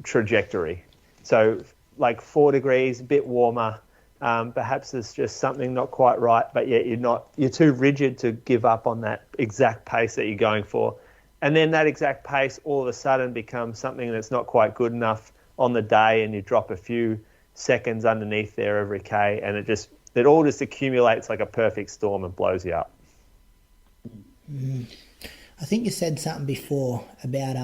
trajectory. So like 4 degrees, a bit warmer, perhaps there's just something not quite right, but yet you're too rigid to give up on that exact pace that you're going for. And then that exact pace all of a sudden becomes something that's not quite good enough on the day, and you drop a few seconds underneath there every K, and it all just accumulates like a perfect storm and blows you up. I think you said something before about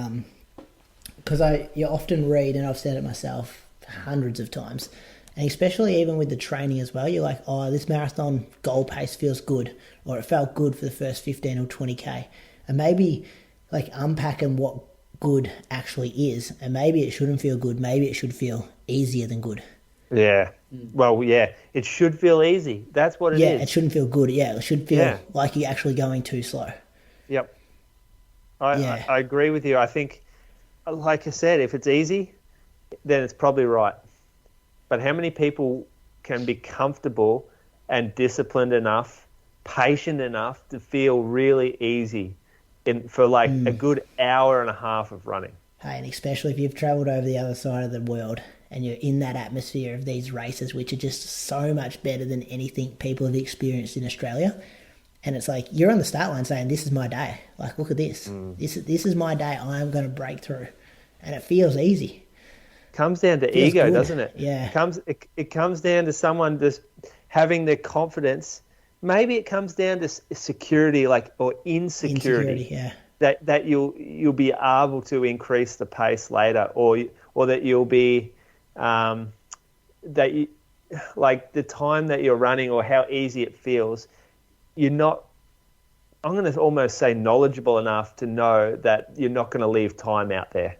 because you often read, and I've said it myself hundreds of times, and especially even with the training as well, you're like, oh, this marathon goal pace feels good, or it felt good for the first 15 or 20K, and maybe like unpacking what good actually is, and maybe it shouldn't feel good, maybe it should feel easier than good. Yeah. Well, yeah, it should feel easy. That's what it is. Yeah, it shouldn't feel good. Yeah, it should feel like you're actually going too slow. Yep. I agree with you. I think, like I said, if it's easy, then it's probably right. But how many people can be comfortable and disciplined enough, patient enough to feel really easy for like a good hour and a half of running? Hey, and especially if you've travelled over the other side of the world and you're in that atmosphere of these races, which are just so much better than anything people have experienced in Australia. And it's like, you're on the start line saying, this is my day. Like, look at this. This is my day. I am going to break through. And it feels easy. Comes down to ego, good. Doesn't it? Yeah. It comes down to someone just having the confidence. Maybe it comes down to security, or insecurity. Yeah. That you'll be able to increase the pace later, or that you'll be that you, like the time that you're running or how easy it feels, you're not, I'm going to almost say knowledgeable enough to know that you're not going to leave time out there.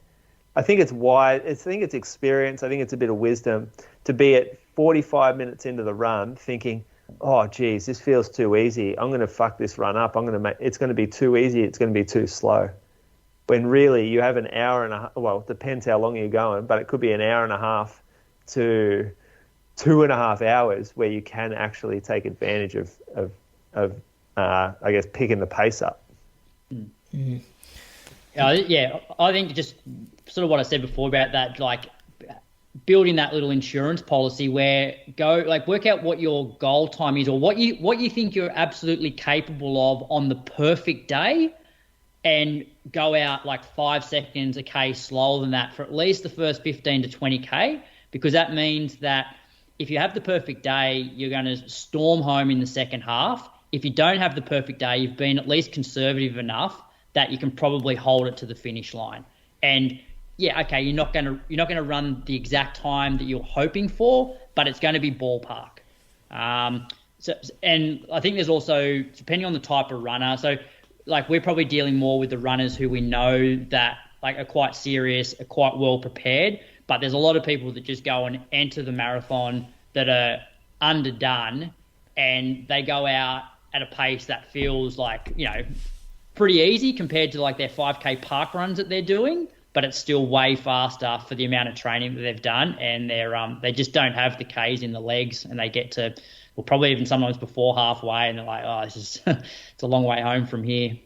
I think it's wise. I think it's experience. I think it's a bit of wisdom to be at 45 minutes into the run thinking, oh, geez, this feels too easy. I'm going to fuck this run up. It's going to be too easy. It's going to be too slow. When really you have an hour and a half, well, it depends how long you're going, but it could be an hour and a half to 2.5 hours where you can actually take advantage of I guess, picking the pace up. Mm-hmm. Yeah, I think just sort of what I said before about that, like building that little insurance policy where work out what your goal time is or what you think you're absolutely capable of on the perfect day, and go out like 5 seconds a K slower than that for at least the first 15 to 20K, because that means that if you have the perfect day, you're going to storm home in the second half. If you don't have the perfect day, you've been at least conservative enough that you can probably hold it to the finish line. And yeah, okay, you're not going to run the exact time that you're hoping for, but it's going to be ballpark. And I think there's also, depending on the type of runner, so like we're probably dealing more with the runners who we know that like are quite serious, are quite well prepared, but there's a lot of people that just go and enter the marathon that are underdone, and they go out at a pace that feels like, pretty easy compared to like their 5K park runs that they're doing, but it's still way faster for the amount of training that they've done, and they just don't have the Ks in the legs, and they get to, well, probably even sometimes before halfway, and they're like, oh, this is it's a long way home from here.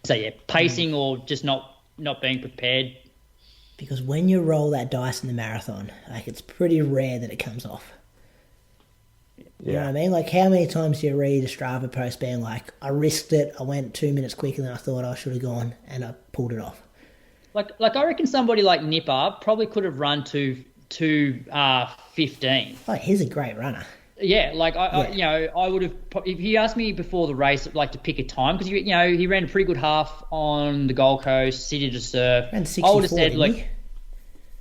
So yeah, pacing or just not being prepared. Because when you roll that dice in the marathon, like it's pretty rare that it comes off. You know what I mean? Like, how many times do you read a Strava post being like, I risked it, I went 2 minutes quicker than I thought I should have gone, and I pulled it off? Like I reckon somebody like Nipper probably could have run to 15. Oh, he's a great runner. Yeah, I would have, if he asked me before the race, like to pick a time, because he ran a pretty good half on the Gold Coast, City to Surf. Ran 64, I would have said like,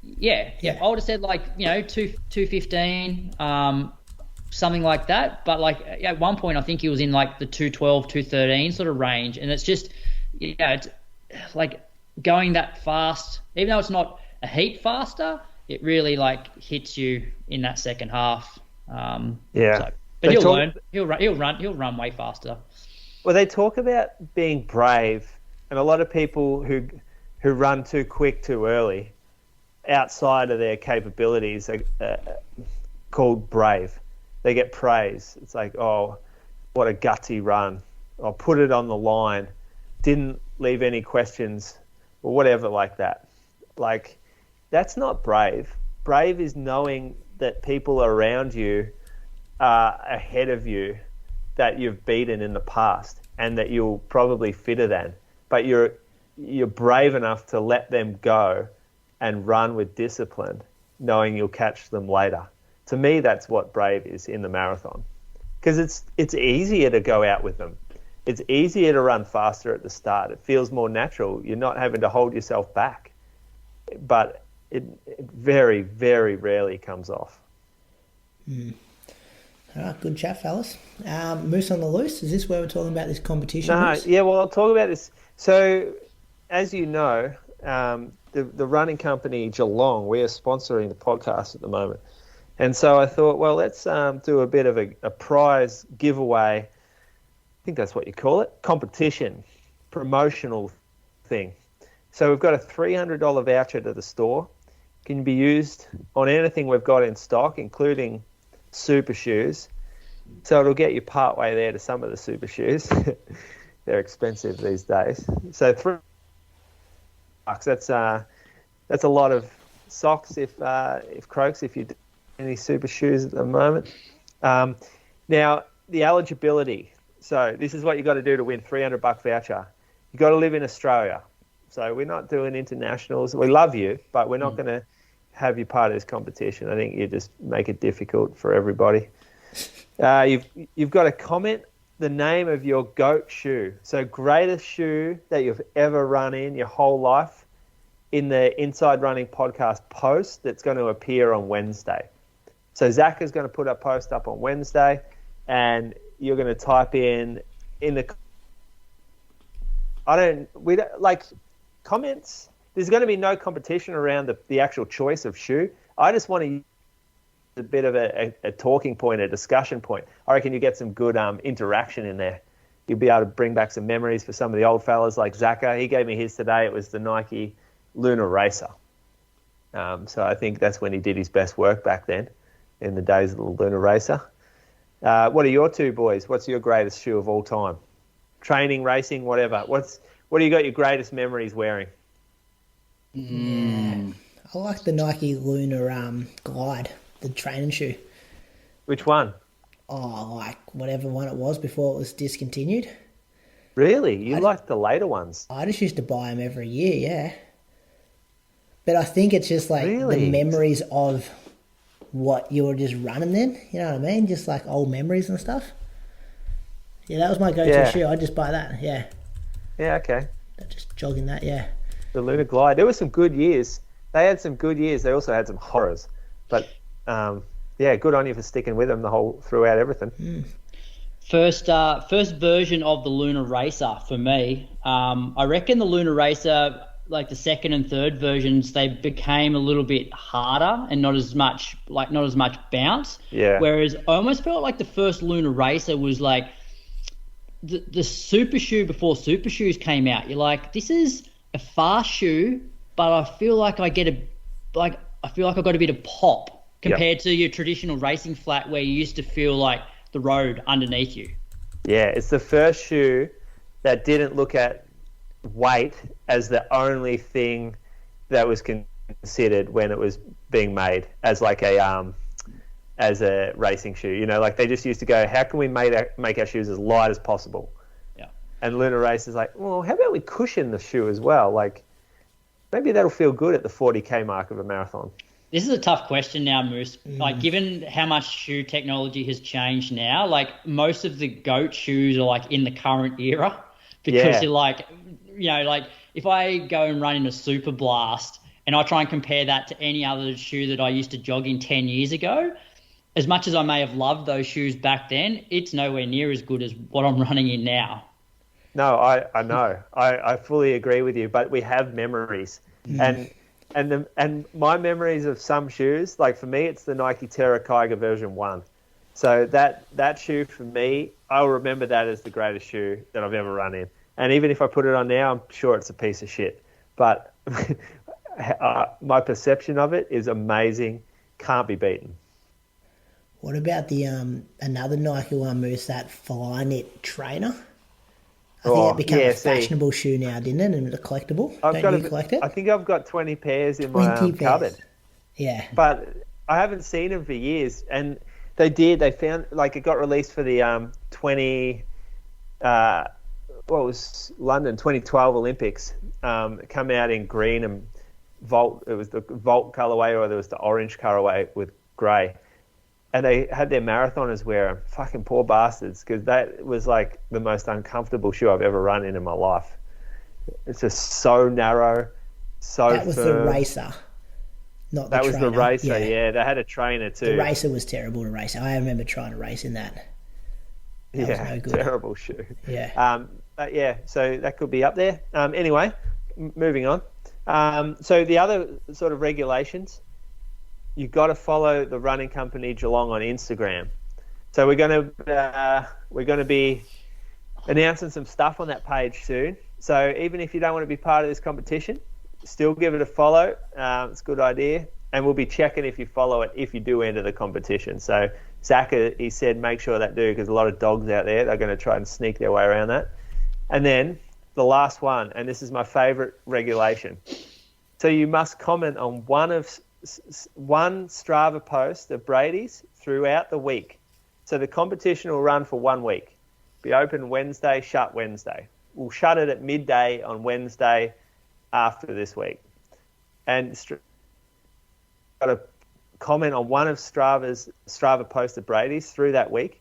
yeah, I would have said like 2:15, something like that. But like at one point, I think he was in like the 2:12, 2:13 sort of range, and it's just it's like going that fast, even though it's not a heat faster, it really like hits you in that second half. But he'll learn. He'll run way faster. Well, they talk about being brave, and a lot of people who run too quick too early, outside of their capabilities, are called brave. They get praise. It's like, oh, what a gutsy run! I'll put it on the line. Didn't leave any questions or whatever like that. Like, that's not brave. Brave is knowing that people around you are ahead of you that you've beaten in the past, and that you'll probably fitter than, but you're brave enough to let them go and run with discipline, knowing you'll catch them later. To me, that's what brave is in the marathon, because it's easier to go out with them. It's easier to run faster at the start. It feels more natural. You're not having to hold yourself back, but it very, very rarely comes off. All right, good chat, fellas. Moose on the Loose, is this where we're talking about this competition? No, Moose? yeah, well, I'll talk about this. So, as you know, the Running Company Geelong, we are sponsoring the podcast at the moment. And so I thought, well, let's do a bit of a prize giveaway. I think that's what you call it, competition, promotional thing. So we've got a $300 voucher to the store. Can be used on anything we've got in stock, including super shoes. So it'll get you part way there to some of the super shoes. They're expensive these days. So $3, that's a lot of socks if you do any super shoes at the moment. Now the eligibility. So this is what you got to do to win $300 voucher. You got to live in Australia. So we're not doing internationals. We love you, but we're not going to have you part of this competition. I think you just make it difficult for everybody. You've got to comment the name of your GOAT shoe. So greatest shoe that you've ever run in your whole life in the Inside Running podcast post that's going to appear on Wednesday. So Zach is going to put a post up on Wednesday, and you're going to type in the comments. There's going to be no competition around the actual choice of shoe. I just want to use a bit of a talking point, a discussion point. I reckon you get some good interaction in there. You'll be able to bring back some memories for some of the old fellas like Zaka. He gave me his today. It was the Nike Lunar Racer. So I think that's when he did his best work back then, in the days of the Lunar Racer. What are your two boys? What's your greatest shoe of all time? Training, racing, whatever. What do you got your greatest memories wearing? Yeah. I like the Nike Lunar Glide, the training shoe. Which one? Oh, like whatever one it was before it was discontinued. Really? You like the later ones? I just used to buy them every year, yeah. But I think it's just like Really? the memories of what you were just running then. You know what I mean? Just like old memories and stuff. Yeah, that was my go-to shoe. I'd just buy that, yeah. Yeah, okay. Just jogging that, yeah. The Lunar Glide. There were some good years. They had some good years. They also had some horrors. But, good on you for sticking with them throughout everything. First version of the Lunar Racer for me. I reckon the Lunar Racer, like the second and third versions, they became a little bit harder and not as much bounce. Yeah. Whereas I almost felt like the first Lunar Racer was like the super shoe before super shoes came out. You're like, this is a fast shoe, but I feel like I got a bit of pop compared to your traditional racing flat where you used to feel like the road underneath you. Yeah, it's the first shoe that didn't look at weight as the only thing that was considered when it was being made as like as a racing shoe. You know, like they just used to go, how can we make our shoes as light as possible? Yeah. And Lunar Race is like, well, how about we cushion the shoe as well? Like maybe that'll feel good at the 40K mark of a marathon. This is a tough question now, Moose. Like, given how much shoe technology has changed now, like most of the GOAT shoes are like in the current era because you're like, you know, like if I go and run in a Super Blast and I try and compare that to any other shoe that I used to jog in 10 years ago, as much as I may have loved those shoes back then, it's nowhere near as good as what I'm running in now. No, I know. I fully agree with you, but we have memories. And my memories of some shoes, like for me, it's the Nike Terra Kyger version 1. So that shoe for me, I'll remember that as the greatest shoe that I've ever run in. And even if I put it on now, I'm sure it's a piece of shit. But my perception of it is amazing, can't be beaten. What about the another Nike one, Moose, that Flyknit trainer? I think it became a fashionable shoe now, didn't it? And a collectible. Don't you collect it? I think I've got 20 pairs in my cupboard. Yeah. But I haven't seen them for years. And they found, like it got released for the London 2012 Olympics. It came out in green and Volt. It was the Volt colorway, or there was the orange colorway with grey. And they had their marathoners wear them. Fucking poor bastards, because that was like the most uncomfortable shoe I've ever run in my life. It's just so narrow, so That was firm. the Racer, not the trainer. That was the Racer, yeah. They had a trainer too. The Racer was terrible to race. I remember trying to race in that. That was no good. Terrible shoe. Yeah. So that could be up there. Anyway, moving on. So the other sort of regulations, you've got to follow the Running Company Geelong on Instagram. So we're going to be announcing some stuff on that page soon. So even if you don't want to be part of this competition, still give it a follow. It's a good idea. And we'll be checking if you follow it if you do enter the competition. So Zach, he said make sure that do, because a lot of dogs out there, they're going to try and sneak their way around that. And then the last one, and this is my favourite regulation. So you must comment on one Strava post of Brady's throughout the week. So the competition will run for 1 week. Be open Wednesday, shut Wednesday. We'll shut it at midday on Wednesday after this week. And got to comment on one of Strava posts of Brady's through that week.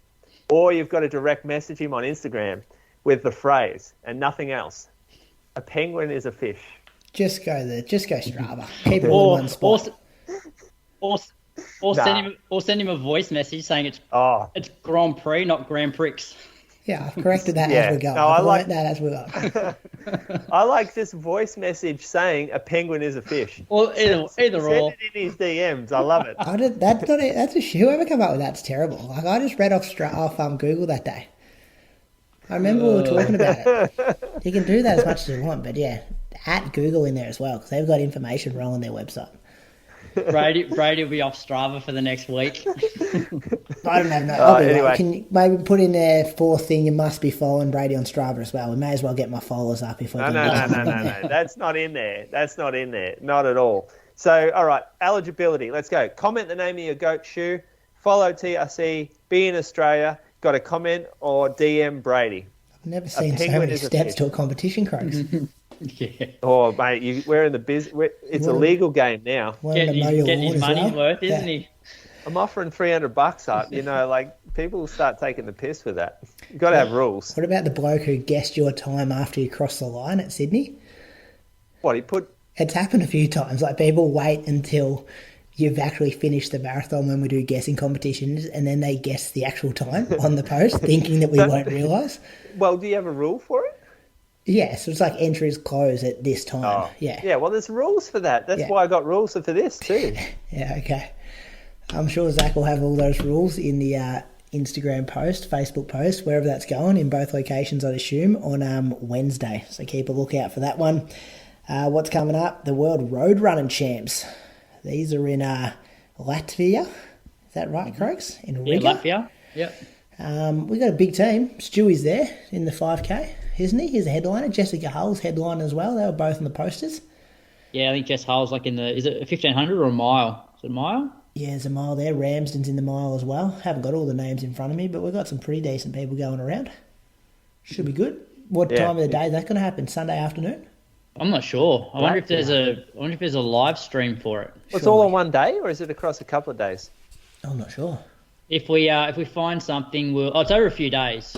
Or you've got to direct message him on Instagram with the phrase and nothing else. A penguin is a fish. Just go Strava. Keep it in one spot. Or send him a voice message saying it's Grand Prix, not Grand Prix. Yeah, I've corrected that as we go. No, I like that as we go. I like this voice message saying a penguin is a fish. Well, either or. Send it in his DMs. I love it. Whoever come up with that's terrible. Like I just read off Google that day. I remember we were talking about it. You can do that as much as you want, but yeah, at Google in there as well, because they've got information wrong on their website. Brady will be off Strava for the next week. I don't know. Anyway. Can you maybe put in there fourth thing? You must be following Brady on Strava as well. We may as well get my followers up if I No. That's not in there. Not at all. So, all right, eligibility. Let's go. Comment the name of your GOAT shoe. Follow TRC. Be in Australia. Got a comment or DM Brady. Never seen so many steps to a competition, Croaks. Yeah. Oh, mate, we're in the it's a legal game now. Getting his money's worth, isn't he? I'm offering $300 up. Like people will start taking the piss with that. You've got to have rules. What about the bloke who guessed your time after you crossed the line at Sydney? What, he put... It's happened a few times. Like, people wait until you've actually finished the marathon when we do guessing competitions, and then they guess the actual time on the post, thinking that we won't realise. Well, do you have a rule for it? Yeah, so it's like entries close at this time. Oh. Yeah. Yeah, well, there's rules for that. That's why I got rules for this too. Yeah, okay. I'm sure Zach will have all those rules in the Instagram post, Facebook post, wherever that's going, in both locations, I'd assume, on Wednesday. So keep a lookout for that one. What's coming up? The World Road Running Champs. These are in Latvia. Is that right, Croaks? In Riga? Yeah, Latvia. Yep. We've got a big team. Stewie's there in the 5K, isn't he? He's a headliner. Jessica Hull's headline as well. They were both on the posters. Yeah, I think Jess Hull's like is it a 1,500 or a mile? Is it a mile? Yeah, there's a mile there. Ramsden's in the mile as well. Haven't got all the names in front of me, but we've got some pretty decent people going around. Should be good. What time of the day is that going to happen? Sunday afternoon? I'm not sure. I wonder if there's a live stream for it. It's all on one day, or is it across a couple of days? I'm not sure. If we find something, it's over a few days.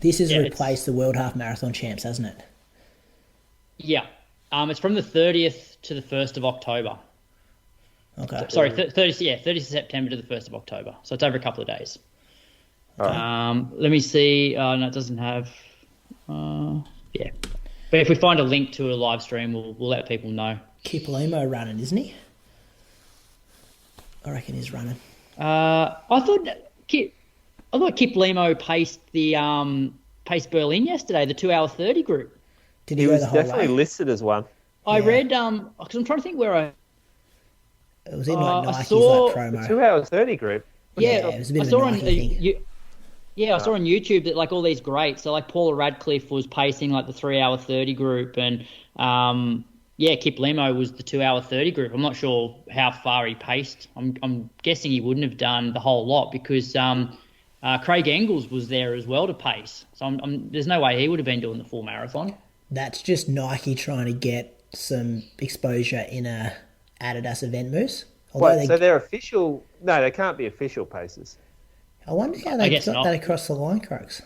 This has replaced the World Half Marathon Champs, hasn't it? Yeah. It's from the 30th to the 1st of October. Okay. Sorry, 30th September to the 1st of October. So it's over a couple of days. Right. Let me see. No, it doesn't have... yeah. But if we find a link to a live stream, we'll let people know. Kipkemboi running, isn't he? I reckon he's running. I thought Kip Limo paced Berlin yesterday, the 2 hour 30 group. Did he He go was the whole definitely way? listed as one. I read because I'm trying to think where It was in like Nike's saw- like promo. 2 hours 30 group. Yeah, it was a bit I of saw a on Nike thing. I saw on YouTube that like all these greats. So like Paula Radcliffe was pacing like the 3 hour 30 group, and Kip Limo was the 2 hour 30 group. I'm not sure how far he paced. I'm guessing he wouldn't have done the whole lot because Craig Engels was there as well to pace. So there's no way he would have been doing the full marathon. That's just Nike trying to get some exposure in a Adidas event, Moose. So they're official? No, they can't be official paces. I wonder how they got not. that across the line, Croaks.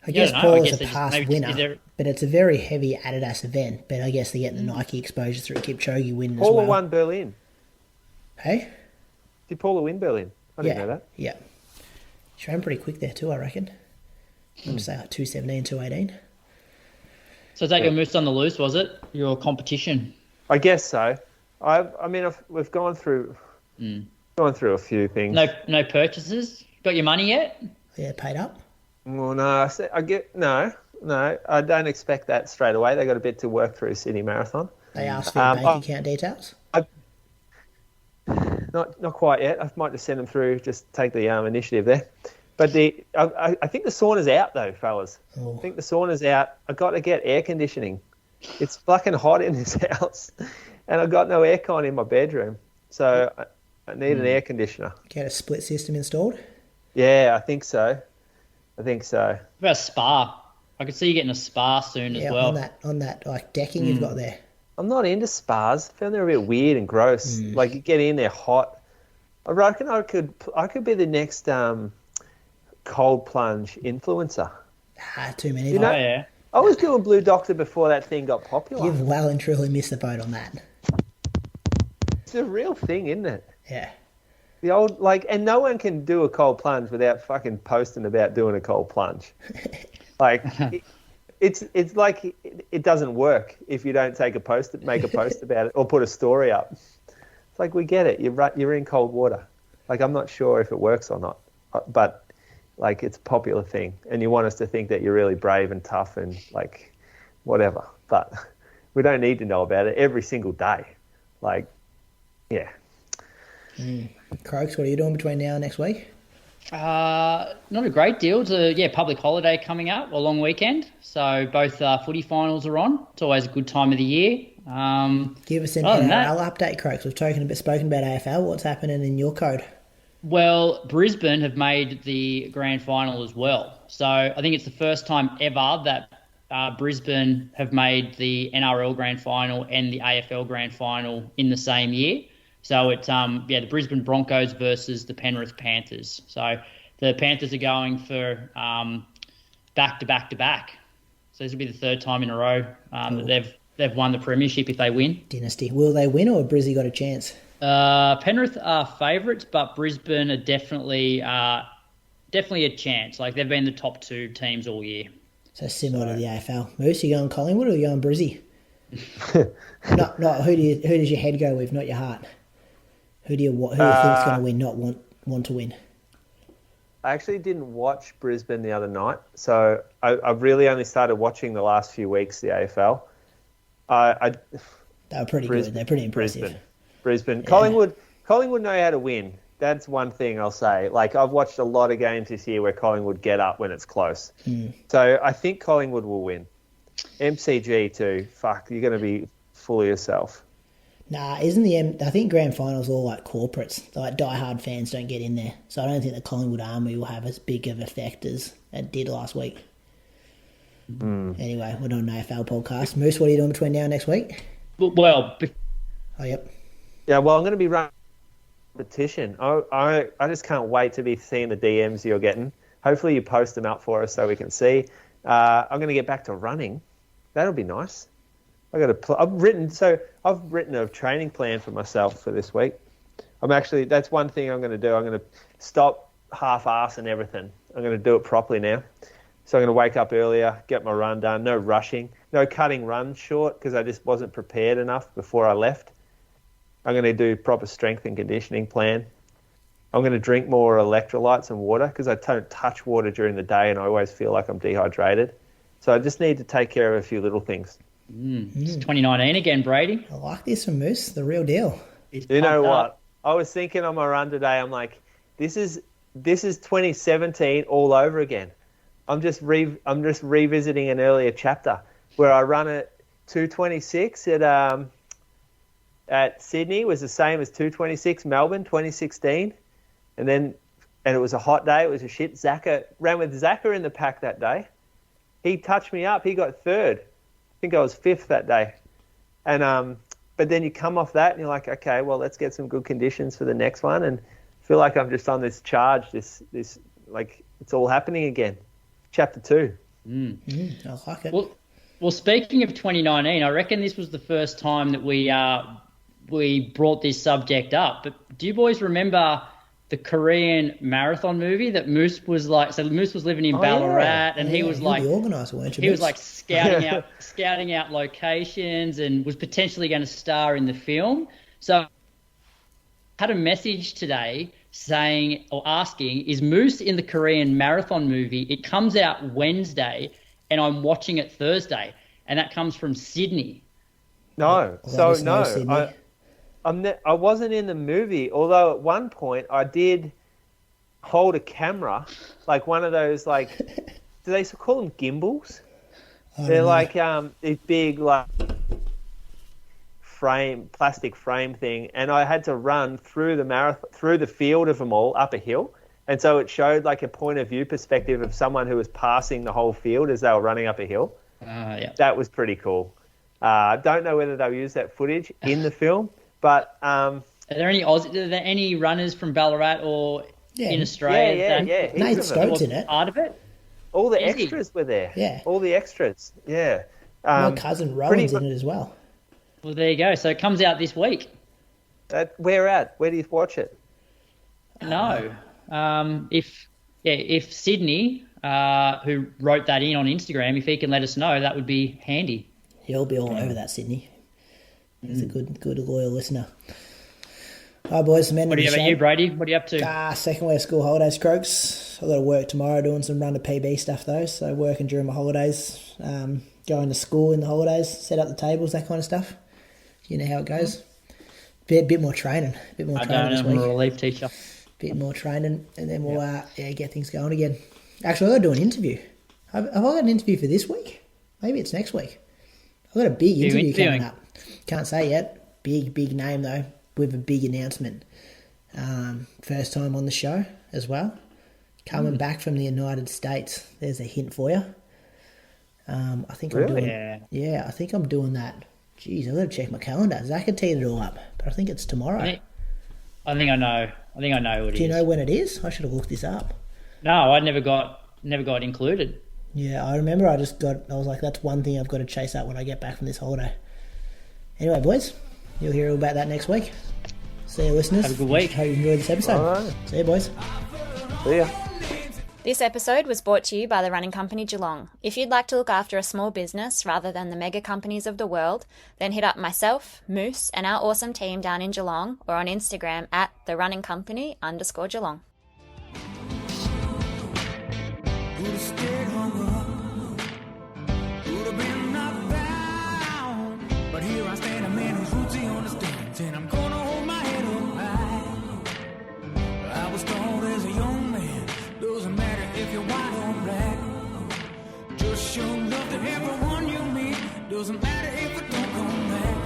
I Yeah, guess I don't know. Paul I is guess a they past just- winner, but it's a very heavy Adidas event. But I guess they're getting the Nike exposure through Kipchoge win as Paula well. won Berlin. Hey? Did Paula win Berlin? I didn't know that. Yeah. She ran pretty quick there too, I reckon. I'm going to say like 2:17, 2:18. So is that your moose on the loose? Was it your competition? I guess so. We've gone through a few things. No purchases. Got your money yet? Yeah, paid up. Well, no. I don't expect that straight away. They got a bit to work through Sydney Marathon. They asked for your bank account details. Not quite yet. I might just send them through. Just take the initiative there. But I think the sauna's out though, fellas. Oh. I think the sauna's out. I got to get air conditioning. It's fucking hot in this house, and I've got no aircon in my bedroom, so I need an air conditioner. Get a split system installed. Yeah, I think so. What about a spa? I could see you getting a spa soon as well. on that like decking you've got there. I'm not into spas. I found they're a bit weird and gross. Like you get in there hot. I reckon I could be the next cold plunge influencer. Too many. You know, yeah. I was doing Blue Doctor before that thing got popular. You've well and truly missed the boat on that. It's a real thing, isn't it? Yeah. The old and no one can do a cold plunge without fucking posting about doing a cold plunge. It's like it doesn't work if you don't make a post about it or put a story up. It's like we get it. You're in cold water. Like I'm not sure if it works or not, but like it's a popular thing, and you want us to think that you're really brave and tough and like whatever. But we don't need to know about it every single day. Like, yeah. Croaks, what are you doing between now and next week? Not a great deal. It's a public holiday coming up, a long weekend. So both footy finals are on. It's always a good time of the year. Give us an NRL update, Croaks. We've spoken about AFL. What's happening in your code? Well, Brisbane have made the grand final as well. So I think it's the first time ever that Brisbane have made the NRL grand final and the AFL grand final in the same year. So it's the Brisbane Broncos versus the Penrith Panthers. So the Panthers are going for back to back to back. So this will be the third time in a row that they've won the premiership if they win. Dynasty. Will they win, or have Brizzy got a chance? Penrith are favourites, but Brisbane are definitely a chance. Like, they've been the top two teams all year. So similar to the AFL. Moose, you going Collingwood or you going Brizzy? not who does your head go with, not your heart? Who do you think's going to win, not want to win? I actually didn't watch Brisbane the other night, so I've really only started watching the last few weeks, the AFL. They were pretty good. They're pretty impressive. Brisbane. Yeah. Collingwood know how to win. That's one thing I'll say. Like, I've watched a lot of games this year where Collingwood get up when it's close. So I think Collingwood will win. MCG too. Fuck, you're going to be full of yourself. Nah, I think grand finals all like corporates. Like, diehard fans don't get in there. So I don't think the Collingwood army will have as big of effect as it did last week. Anyway, we're doing an AFL podcast. Moose, what are you doing between now and next week? Well, oh, yep. Yeah, well, I'm going to be running a petition. I just can't wait to be seeing the DMs you're getting. Hopefully you post them out for us so we can see. I'm going to get back to running. That'll be nice. I've written a training plan for myself for this week. That's one thing I'm going to do. I'm going to stop half-assing everything. I'm going to do it properly now. So I'm going to wake up earlier, get my run done, no rushing, no cutting runs short because I just wasn't prepared enough before I left. I'm going to do proper strength and conditioning plan. I'm going to drink more electrolytes and water because I don't touch water during the day and I always feel like I'm dehydrated. So I just need to take care of a few little things. It's 2019 again, Brady. I like this from Moose, the real deal. You know what? I was thinking on my run today, I'm like, this is 2017 all over again. I'm just revisiting an earlier chapter where I run at 2:26 at Sydney was the same as 2:26 Melbourne 2016, and it was a hot day. It was a shit. Zaka ran with Zaka in the pack that day. He touched me up. He got third. I think I was fifth that day, and but then you come off that and you're like, okay, well, let's get some good conditions for the next one, and feel like I'm just on this charge. This like it's all happening again. Chapter 2. I like it. Well, speaking of 2019, I reckon this was the first time that we brought this subject up. But do you boys remember the Korean marathon movie that Moose was like? So Moose was living in Ballarat, and he was like, organised, weren't you? He was like scouting out locations, and was potentially going to star in the film. So I had a message today saying or asking, is Moose in the Korean marathon movie? It comes out Wednesday and I'm watching it Thursday, and that comes from Sydney. No. I wasn't in the movie, although at one point I did hold a camera, like one of those, like, do they call them gimbals? They're like these big, like, plastic frame thing, and I had to run through the field of them all up a hill, and so it showed like a point of view perspective of someone who was passing the whole field as they were running up a hill. Yeah. That was pretty cool. I don't know whether they'll use that footage in the film, but are there any runners from Ballarat or in Australia? Yeah. Nate Stokes in it. Part of it. All the extras were there. Yeah. All the extras. Yeah. My cousin Rowan's in it as well. Well, there you go. So it comes out this week. Where at? Where do you watch it? No. If Sydney, who wrote that in on Instagram, if he can let us know, that would be handy. He'll be all over that, Sydney. He's a good loyal listener. Hi, boys. What about you, Brady? What are you up to? Second week of school holidays, Croaks. I've got to work tomorrow doing some run to PB stuff, though. So working during my holidays, going to school in the holidays, set up the tables, that kind of stuff. You know how it goes. Bit more training. This week. I'm a relief teacher. Bit more training, and then we'll get things going again. Actually, I've got to do an interview. Have I got an interview for this week? Maybe it's next week. I've got a big interview coming up. Can't say yet. Big name, though, with a big announcement. First time on the show as well. Coming back from the United States. There's a hint for you. I think I'm doing. Yeah, I think I'm doing that. Jeez, I've got to check my calendar. Zach had teed it all up, but I think it's tomorrow. I think I know what it is. Do you know when it is? I should have looked this up. No, I never got included. Yeah, I remember. I was like, that's one thing I've got to chase up when I get back from this holiday. Anyway, boys, you'll hear all about that next week. See you, listeners. Have a good week. Hope you enjoyed this episode. All right. See you, boys. See ya. This episode was brought to you by the Running Company Geelong. If you'd like to look after a small business rather than the mega companies of the world, then hit up myself, Moose, and our awesome team down in Geelong or on Instagram at therunningcompany_Geelong. But here I stand, a man who's rootsy on the stands, and I'm gonna hold my head up high. I was told as a young man, doesn't matter if you're white or black. Just show love to everyone you meet, doesn't matter if it don't come back.